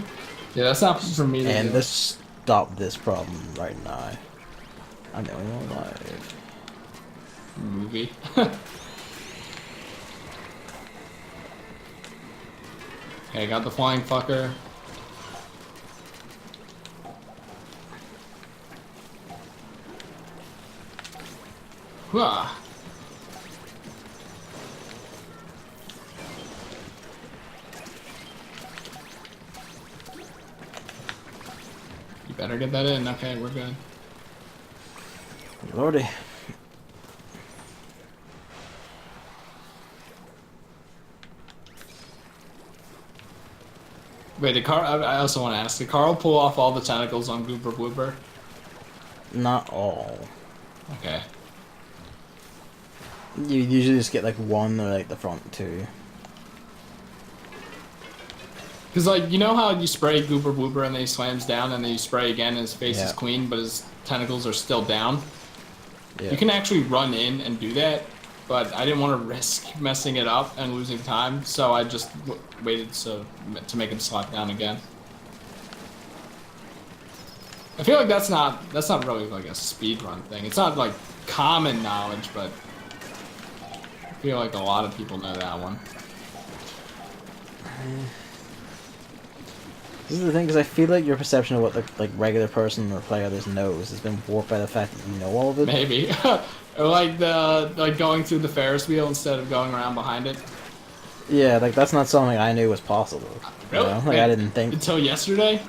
Yeah, that's not for me to And do. this stop this problem right now. I'm the only one alive. Movie. Okay, got the flying fucker. Hooah. You better get that in. Okay, we're good. Lordy. Wait, did Carl? I also want to ask. Did Carl pull off all the tentacles on Goober Blooper? Not all. Okay. You usually just get like one or like the front two. Because, like, you know how you spray Goober Blooper and then he slams down and then you spray again and his face is clean but his tentacles are still down? Yeah. You can actually run in and do that, but I didn't want to risk messing it up and losing time, so I just waited to make him slap down again. I feel like that's not really like a speedrun thing. It's not like common knowledge, but I feel like a lot of people know that one. This is the thing, because I feel like your perception of what the like regular person or player others knows has been warped by the fact that you know all of it. Maybe. Or like going through the Ferris wheel instead of going around behind it. Yeah, like that's not something I knew was possible. Really? You know? Like I didn't think. Until yesterday?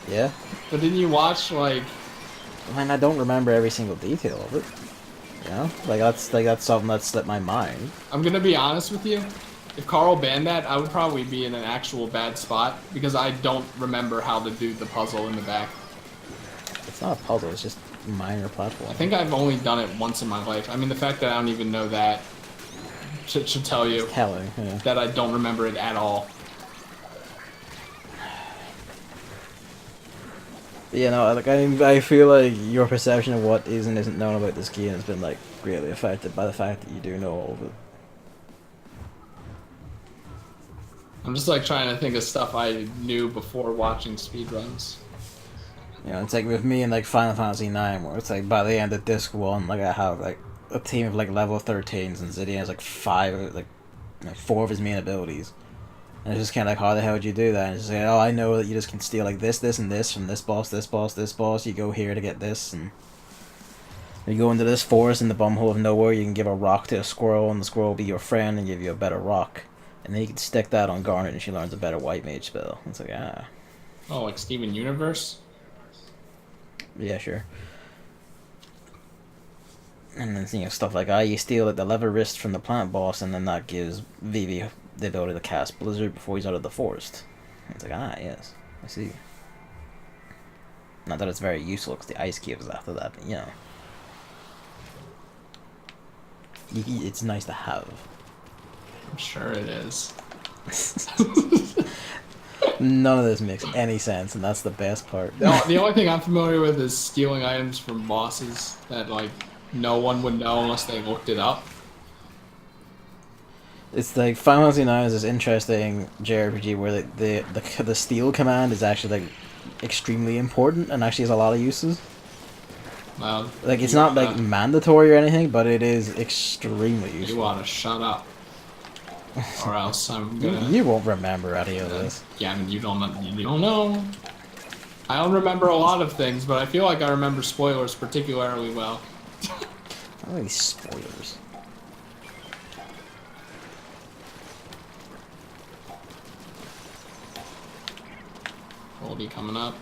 Yeah. But didn't you watch like? I mean, I don't remember every single detail of it. You know, like that's something that slipped my mind. I'm gonna be honest with you. if Carl banned that, I would probably be in an actual bad spot because I don't remember how to do the puzzle in the back. It's not a puzzle. It's just minor platform. I think I've only done it once in my life. I mean, the fact that I don't even know that should tell you Telling, yeah. that I don't remember it at all. You know, like I feel like your perception of what is and isn't known about this game has been like greatly affected by the fact that you do know all of it. I'm just like trying to think of stuff I knew before watching speedruns. You know, it's like with me in like Final Fantasy IX, where it's like by the end of Disc 1, like I have like a team of like level 13s, and Zidian has like 4 of his main abilities. And it's just kind of like, how the hell would you do that? And it's just like, oh, I know that you just can steal like this, this, and this from this boss, this boss, this boss. You go here to get this, and you go into this forest in the bumhole of nowhere. You can give a rock to a squirrel, and the squirrel will be your friend and give you a better rock. And then you can stick that on Garnet, and she learns a better white mage spell. It's like, ah. Oh, like Steven Universe? Yeah, sure. And then, you know, stuff like, you steal the lever wrist from the plant boss, and then that gives Vivi the ability to cast Blizzard before he's out of the forest. And it's like, yes, I see. Not that it's very useful, because the ice cube is after that, but, you know. It's nice to have. I'm sure it is. None of this makes any sense, and that's the best part. The only thing I'm familiar with is stealing items from bosses that, like, no one would know unless they looked it up. It's like Final Fantasy IX is this interesting JRPG where the steal command is actually like extremely important and actually has a lot of uses. Well, Like it's not like mandatory or anything, but it is extremely useful. You wanna shut up, or else I'm gonna. You won't remember any of this. Yeah, I mean you don't know. I don't remember a lot of things, but I feel like I remember spoilers particularly well. Not really spoilers. Goldie coming up.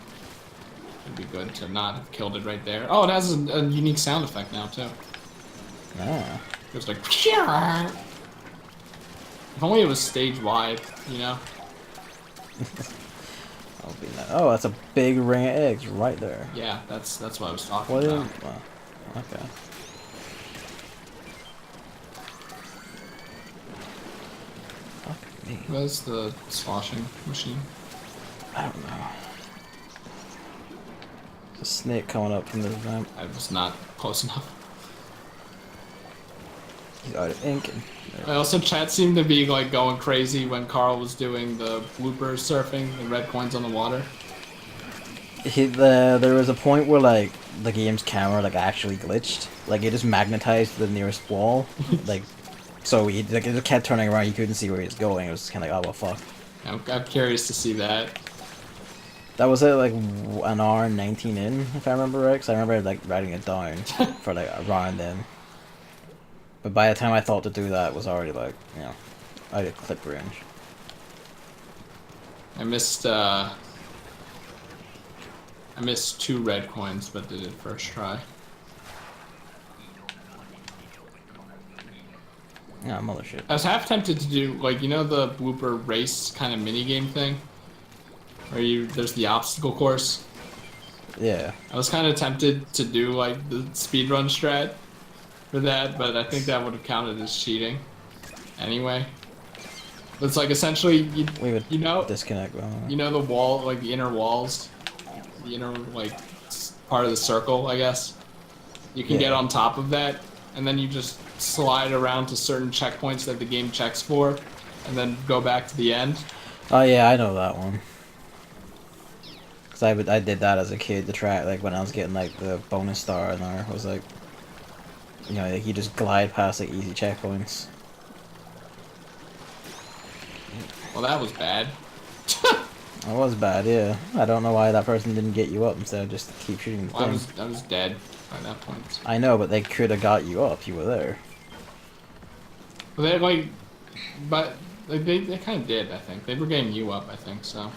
It'd be good to not have killed it right there. Oh, it has a unique sound effect now too. Ah. It was like. If only it was stage wide, you know. Oh, that's a big ring of eggs right there. Yeah, that's what I was talking What? about. Okay. Fuck me. Where's the sloshing machine? I don't know. There's a snake coming up from the ramp. I was not close enough. He's out of ink. I also, chat seemed to be like going crazy when Carl was doing the blooper surfing, the red coins on the water. There was a point where like the game's camera like actually glitched. Like it just magnetized the nearest wall. Like so it just kept turning around. You couldn't see where he was going. It was kind of like, oh well, fuck. I'm curious to see that. That was at like an hour and 19 in, if I remember right. Because I remember like writing it down for like around then. But by the time I thought to do that, it was already like, you know, out of clip range. I missed 2 red coins, but did it first try. Yeah, mothership. I was half tempted to do, like, you know the blooper race kind of minigame thing? Where there's the obstacle course? Yeah. I was kind of tempted to do, like, the speedrun strat for that, but I think that would have counted as cheating. Anyway. It's like, essentially, you know... disconnect. You know the wall, like, the inner walls? The inner, like, part of the circle, I guess? You can get on top of that, and then you just slide around to certain checkpoints that the game checks for, and then go back to the end. Oh yeah, I know that one. Cause I did that as a kid to try, like when I was getting like the bonus star, and I was like, you know, like you just glide past like easy checkpoints. Well, that was bad. That was bad, yeah. I don't know why that person didn't get you up instead of just keep shooting the thing. I was dead by that point. I know, but they could have got you up. You were there. Well, they like, but like, they kind of did. I think they were getting you up. I think so.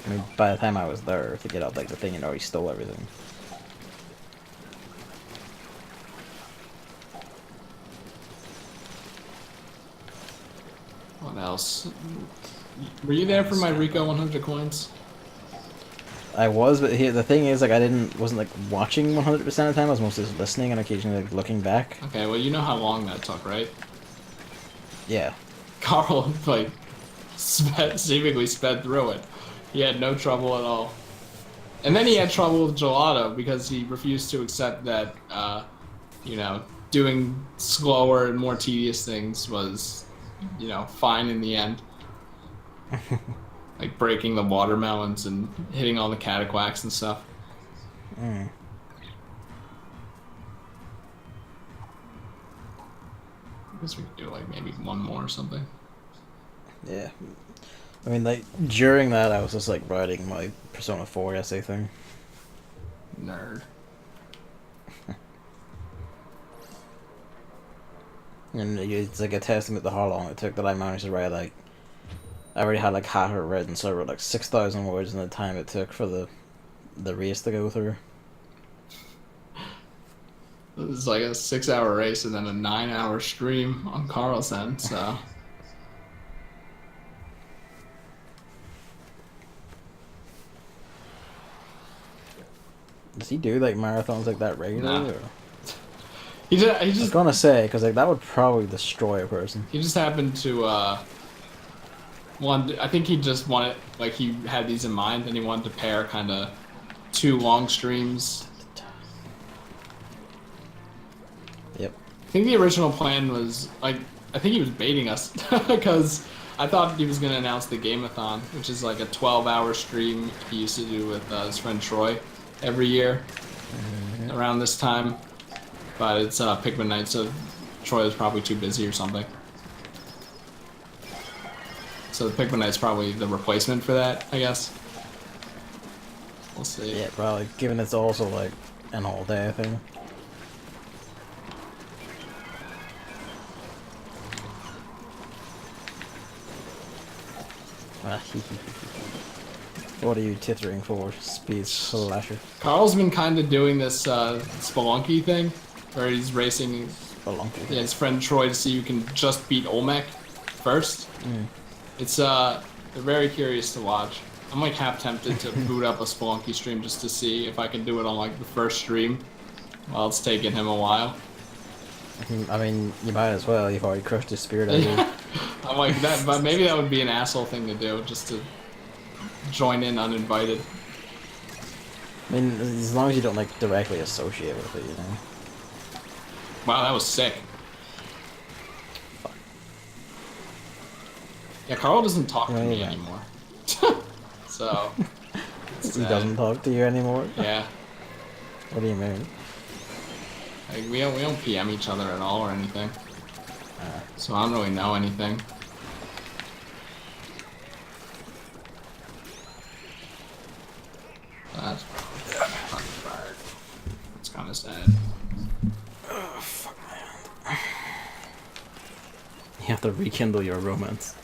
I mean, by the time I was there to get out like the thing, and already stole everything. What else? Were you there for my Rico 100 coins? I was, but here the thing is, like, wasn't like watching 100% of the time. I was mostly just listening and occasionally like looking back. Okay, well you know how long that took, right? Yeah. Carl like seemingly sped through it. He had no trouble at all. And then he had trouble with Gelato because he refused to accept that, you know, doing slower and more tedious things was, you know, fine in the end. Like breaking the watermelons and hitting all the cataquacks and stuff. Mm. I guess we could do like maybe one more or something. Yeah. I mean, like, during that, I was just, like, writing my Persona 4 essay thing. Nerd. And it's, like, a testament to how long it took that I managed to write, like... I already had, like, half of it written, so I wrote, like, 6,000 words in the time it took for the race to go through. It was like a 6-hour race and then a 9-hour stream on Carl's end, so... Does he do, like, marathons like that regularly? Nah. Or? He I was just gonna say, because, like, that would probably destroy a person. he just happened to I think he just wanted, like, he had these in mind and he wanted to pair kind of 2 long streams. Yep. I think the original plan was, like, I think he was baiting us because I thought he was going to announce the Gameathon, which is like a 12-hour stream he used to do with his friend Troy every year around this time. But it's Pikmin night, so Troy was probably too busy or something. So the Pikmin night's probably the replacement for that, I guess. We'll see. Yeah, probably. Given it's also, like, an all-day thing. What are you tithering for, Speed Slasher? Carl's been kind of doing this Spelunky thing, where he's racing Spelunky. yeah, his friend Troy to see who can just beat Olmec first. It's they're very curious to watch. I'm like half tempted to boot up a Spelunky stream just to see if I can do it on like the first stream, while it's taking him a while. I mean, you might as well. You've already crushed his spirit out of you. I'm like that, but maybe that would be an asshole thing to do, just to join in uninvited. I mean, as long as you don't, like, directly associate with it, you know? Wow, that was sick. Yeah, Carl doesn't talk to me anymore. So... He doesn't talk to you anymore? Yeah. What do you mean? Like, we don't PM each other at all or anything. So I don't really know anything. That's fired. It's kind of sad. Oh, fuck my hand. You have to rekindle your romance.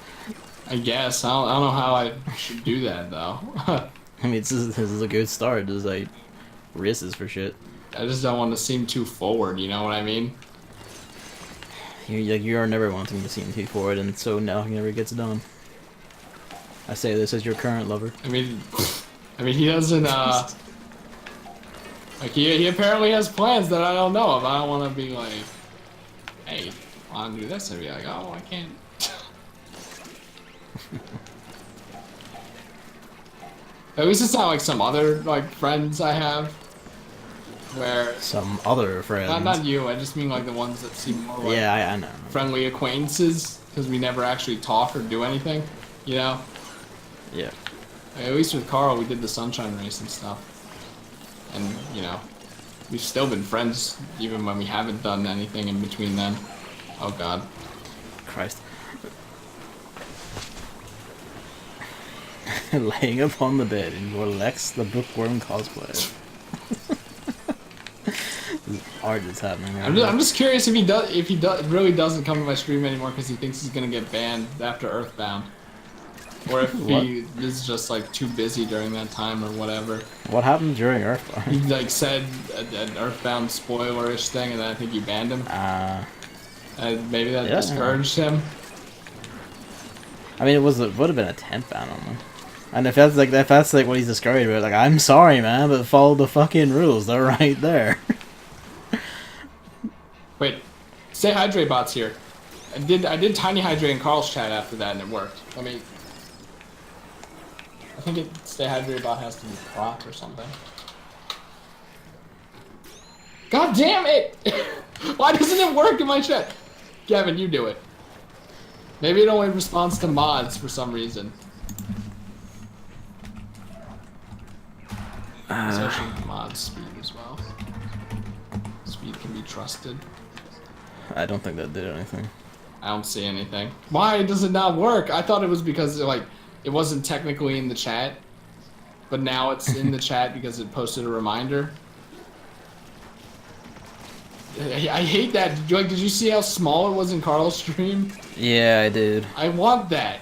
I guess. I don't know how I should do that, though. I mean, this is a good start. There's, like, races for shit. I just don't want to seem too forward, you know what I mean? You are never wanting to seem too forward, and so nothing ever gets done. I say this as your current lover. I mean, he doesn't, like, he apparently has plans that I don't know of. I don't want to be like, hey, I want to do this, and be like, oh, I can't. At least it's not like some other, like, friends I have. Where some other friends. Not you. I just mean like the ones that seem more like I know. friendly acquaintances because we never actually talk or do anything, you know. Yeah. Like, at least with Carl, we did the Sunshine Race and stuff, and you know, we've still been friends even when we haven't done anything in between then. Oh God. Christ. Laying upon the bed in your Lex the Bookworm cosplay. Art is happening. Right I'm just curious if he really doesn't come to my stream anymore because he thinks he's gonna get banned after Earthbound, or if he is just like too busy during that time or whatever. What happened during Earthbound? He like said an Earthbound spoilerish thing, and then I think you banned him. And maybe that discouraged him. I mean, would have been a 10th ban on them. And if that's like what he's describing about, like, I'm sorry, man, but follow the fucking rules. They're right there. Wait, Stay Hydrate bot's here. I did Tiny Hydrate in Carl's chat after that, and it worked. I mean, I think Stay Hydrate bot has to be proc or something. God damn it! Why doesn't it work in my chat? Gavin, you do it. Maybe it only responds to mods for some reason. Especially mod speed as well. Speed can be trusted. I don't think that did anything. I don't see anything. Why does it not work? I thought it was because it wasn't technically in the chat, but now it's in the chat because it posted a reminder. I hate that. Did you see how small it was in Carl's stream? Yeah, I did. I want that.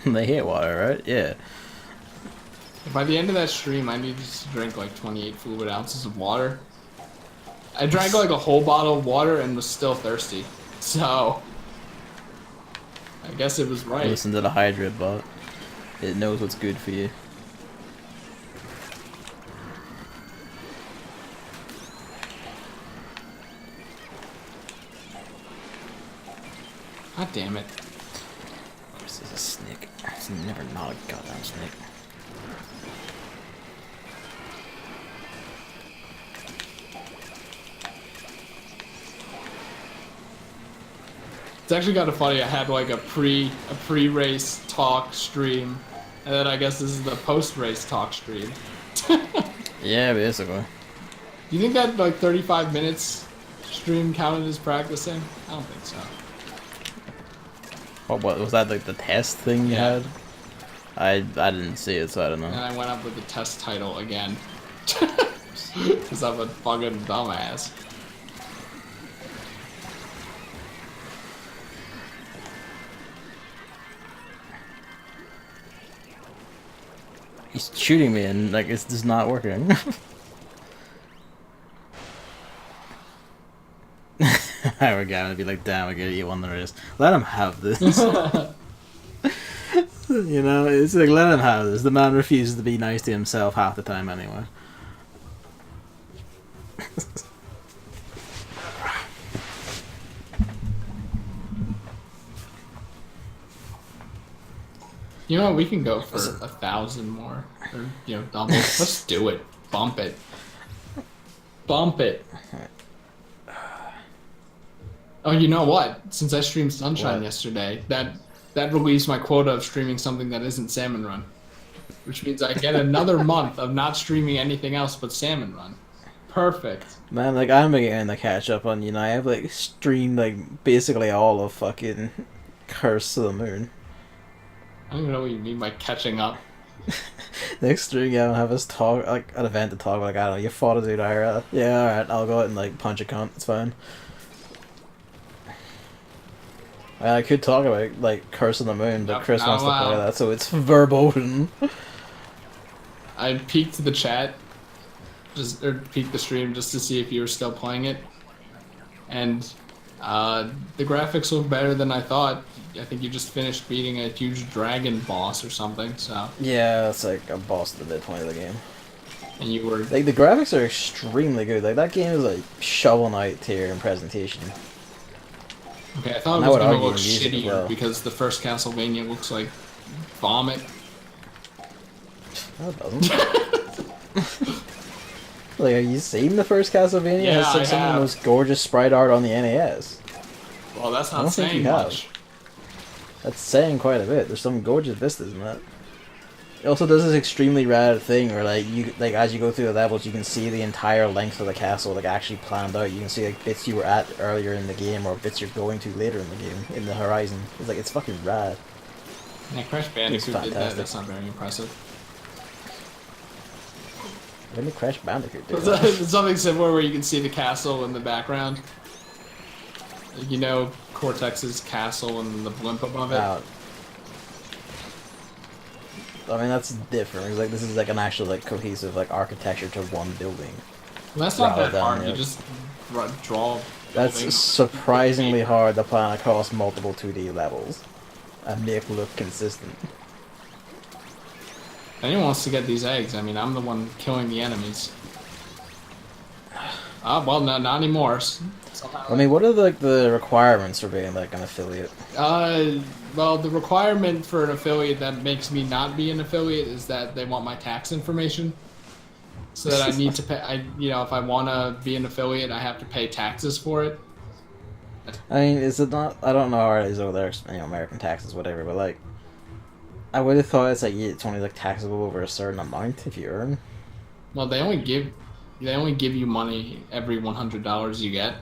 They hate water, right? Yeah. By the end of that stream, I needed to drink like 28 fluid ounces of water. I drank like a whole bottle of water and was still thirsty. So, I guess it was right. Listen to the Hydrate bot. It knows what's good for you. God damn it. This is a snake. It's never not a goddamn snake. It's actually kind of funny. I had like a pre-race talk stream, and then I guess this is the post-race talk stream. Yeah, basically. Do you think that like 35 minutes stream counted as practicing? I don't think so. What was that, like the test thing you had? I didn't see it, so I don't know. And I went up with the test title again. Because I'm a fucking dumbass. He's shooting me and like it's just not working. We're gonna be like, damn, we're gonna eat one of the race. Let him have this. You know, it's like, let him have this. The man refuses to be nice to himself half the time anyway. You know what? We can go for 1,000 more. Or, you know, double. Let's do it. Bump it. Bump it. Oh, you know what? Since I streamed Sunshine yesterday, that released my quota of streaming something that isn't Salmon Run. Which means I get another month of not streaming anything else but Salmon Run. Perfect. Man, like, I'm beginning to catch up on, you know, I have, like, streamed, like, basically all of fucking Curse of the Moon. I don't even know what you mean by catching up. Next stream, yeah, I'll have us talk, like, an event to talk, like, I don't know, you fought a dude, IRL. Yeah, alright, I'll go out and, like, punch a cunt, it's fine. I could talk about, like, Curse of the Moon, but Chris wants to play that, so it's verboten. I peeked the chat, or peeked the stream just to see if you were still playing it. And the graphics look better than I thought. I think you just finished beating a huge dragon boss or something, so. Yeah, it's like a boss at the midpoint of the game. And you were... Like, the graphics are extremely good. Like, that game is, like, Shovel Knight tier in presentation. Okay, I thought it was going to look shittier because the first Castlevania looks like vomit. No, it doesn't. Like, have you seen the first Castlevania? Yeah, it's like some of the most gorgeous sprite art on the NES. Well, that's not saying much. That's saying quite a bit. There's some gorgeous vistas in that. It also does this extremely rad thing where, like, as you go through the levels, you can see the entire length of the castle, like, actually planned out. You can see, like, bits you were at earlier in the game or bits you're going to later in the game, in the horizon. It's like, it's fucking rad. Yeah, Crash Bandicoot did that. That's not very impressive. When did Crash Bandicoot do it's something similar where you can see the castle in the background. You know, Cortex's castle and the blimp above it. I mean, that's different. It's like, this is like an actual, like, cohesive, like, architecture to one building. Well, that's not that hard. You just draw That's surprisingly hard to plan across multiple 2D levels and make look consistent. Anyone wants to get these eggs? I mean, I'm the one killing the enemies. Well, no, not anymore. Somehow, I mean, what are like the requirements for being like an affiliate? well, the requirement for an affiliate that makes me not be an affiliate is that they want my tax information. So that I need to pay. If I want to be an affiliate, I have to pay taxes for it. I mean, is it not? I don't know how it is over there, American taxes, whatever. But like, I would have thought it's only like taxable over a certain amount if you earn. Well, they only give you money every $100 you get.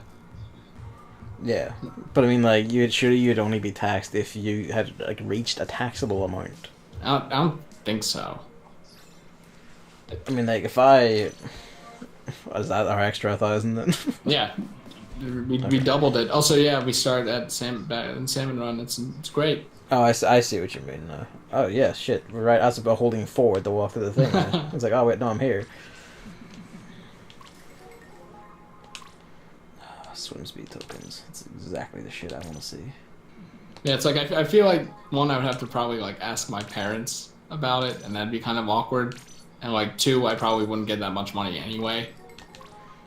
Yeah, but I mean, like, you'd only be taxed if you had like reached a taxable amount. I don't think so. I mean, like, is that our extra 1,000 then? Yeah, we doubled it. Also, yeah, we started at Salmon Run. It's great. Oh, I see what you mean. Oh yeah, shit. We're right. I was about holding forward to walk through the thing. It's like, oh wait, no, I'm here. Swim speed tokens. That's exactly the shit I want to see. Yeah, it's like I feel like one, I would have to probably like ask my parents about it, and that'd be kind of awkward. And like two, I probably wouldn't get that much money anyway.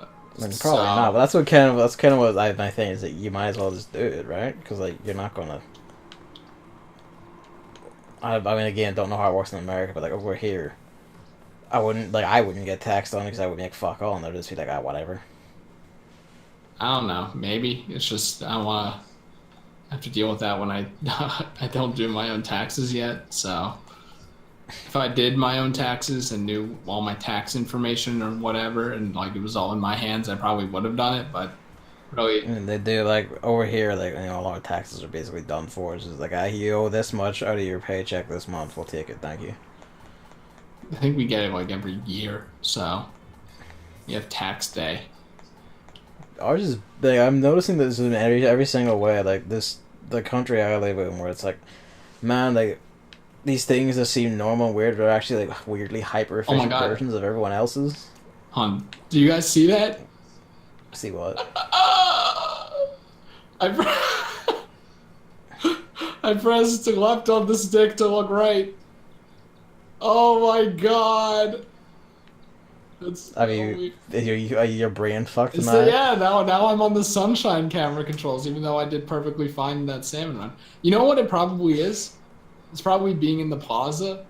I mean, probably not. But that's kind of what my thing is, that you might as well just do it, right? Because like you're not gonna. I mean, again, don't know how it works in America, but like over here, I wouldn't get taxed on it because I would make fuck all, and they'd just be like, whatever. I don't know. Maybe it's just I don't want to have to deal with that when I don't do my own taxes yet. So if I did my own taxes and knew all my tax information or whatever, and like it was all in my hands, I probably would have done it. But really, and they do, like over here, like a lot of taxes are basically done for. It's just like, you owe this much out of your paycheck this month. We'll take it. Thank you. I think we get it like every year. So you have tax day. Ours is like, I'm noticing this in every single way. Like the country I live in, where it's like, man, like these things that seem normal and weird are actually like weirdly hyper efficient versions of everyone else's. Do you guys see that? See what? I pressed left on the stick to look right. Oh my god. Are your brain fucked now? Yeah, now I'm on the sunshine camera controls, even though I did perfectly fine in that Salmon Run. You know what it probably is? It's probably being in the plaza.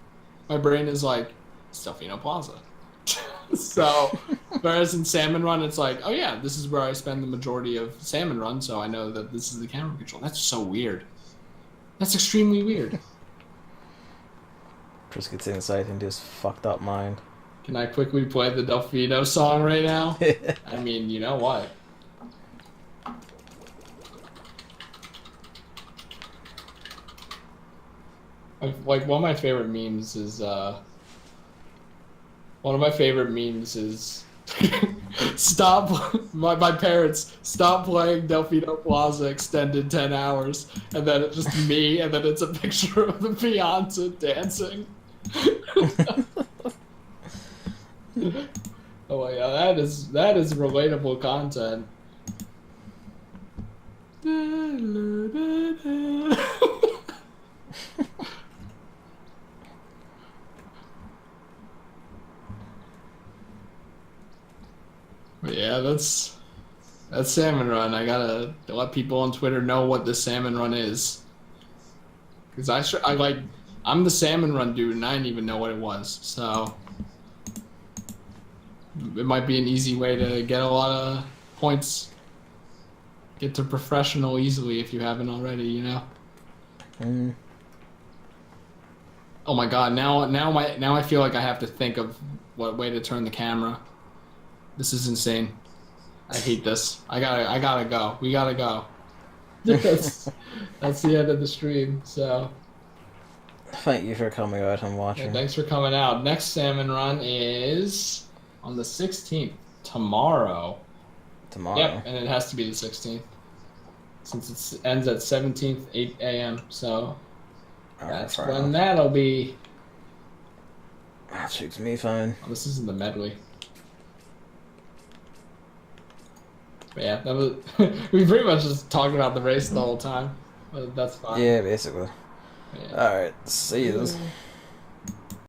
My brain is like, Stelfino Plaza. So, whereas in Salmon Run, it's like, oh yeah, this is where I spend the majority of Salmon Run, so I know that this is the camera control. That's so weird. That's extremely weird. Chris gets insight into his fucked up mind. Can I quickly play the Delfino song right now? I mean, you know what? Like, one of my favorite memes is, stop, my parents, stop playing Delfino Plaza extended 10 hours, and then it's just me, and then it's a picture of the Beyonce dancing. Oh my god, that is relatable content. Yeah, that's Salmon Run. I gotta let people on Twitter know what the Salmon Run is, because I'm the Salmon Run dude, and I didn't even know what it was. So it might be an easy way to get a lot of points. Get to professional easily if you haven't already, you know. Oh my god! Now I feel like I have to think of what way to turn the camera. This is insane. I hate this. I gotta go. We gotta go. That's the end of the stream. So. Thank you for coming out and watching. Yeah, thanks for coming out. Next Salmon Run is on the 16th. Tomorrow. Yep, and it has to be the 16th. Since it ends at 17th, 8 a.m. So that's when that'll be. That suits me fine. Oh, this isn't the medley. Yeah, that was. We pretty much just talked about the race the whole time. But that's fine. Yeah, basically. Yeah. All right, see you.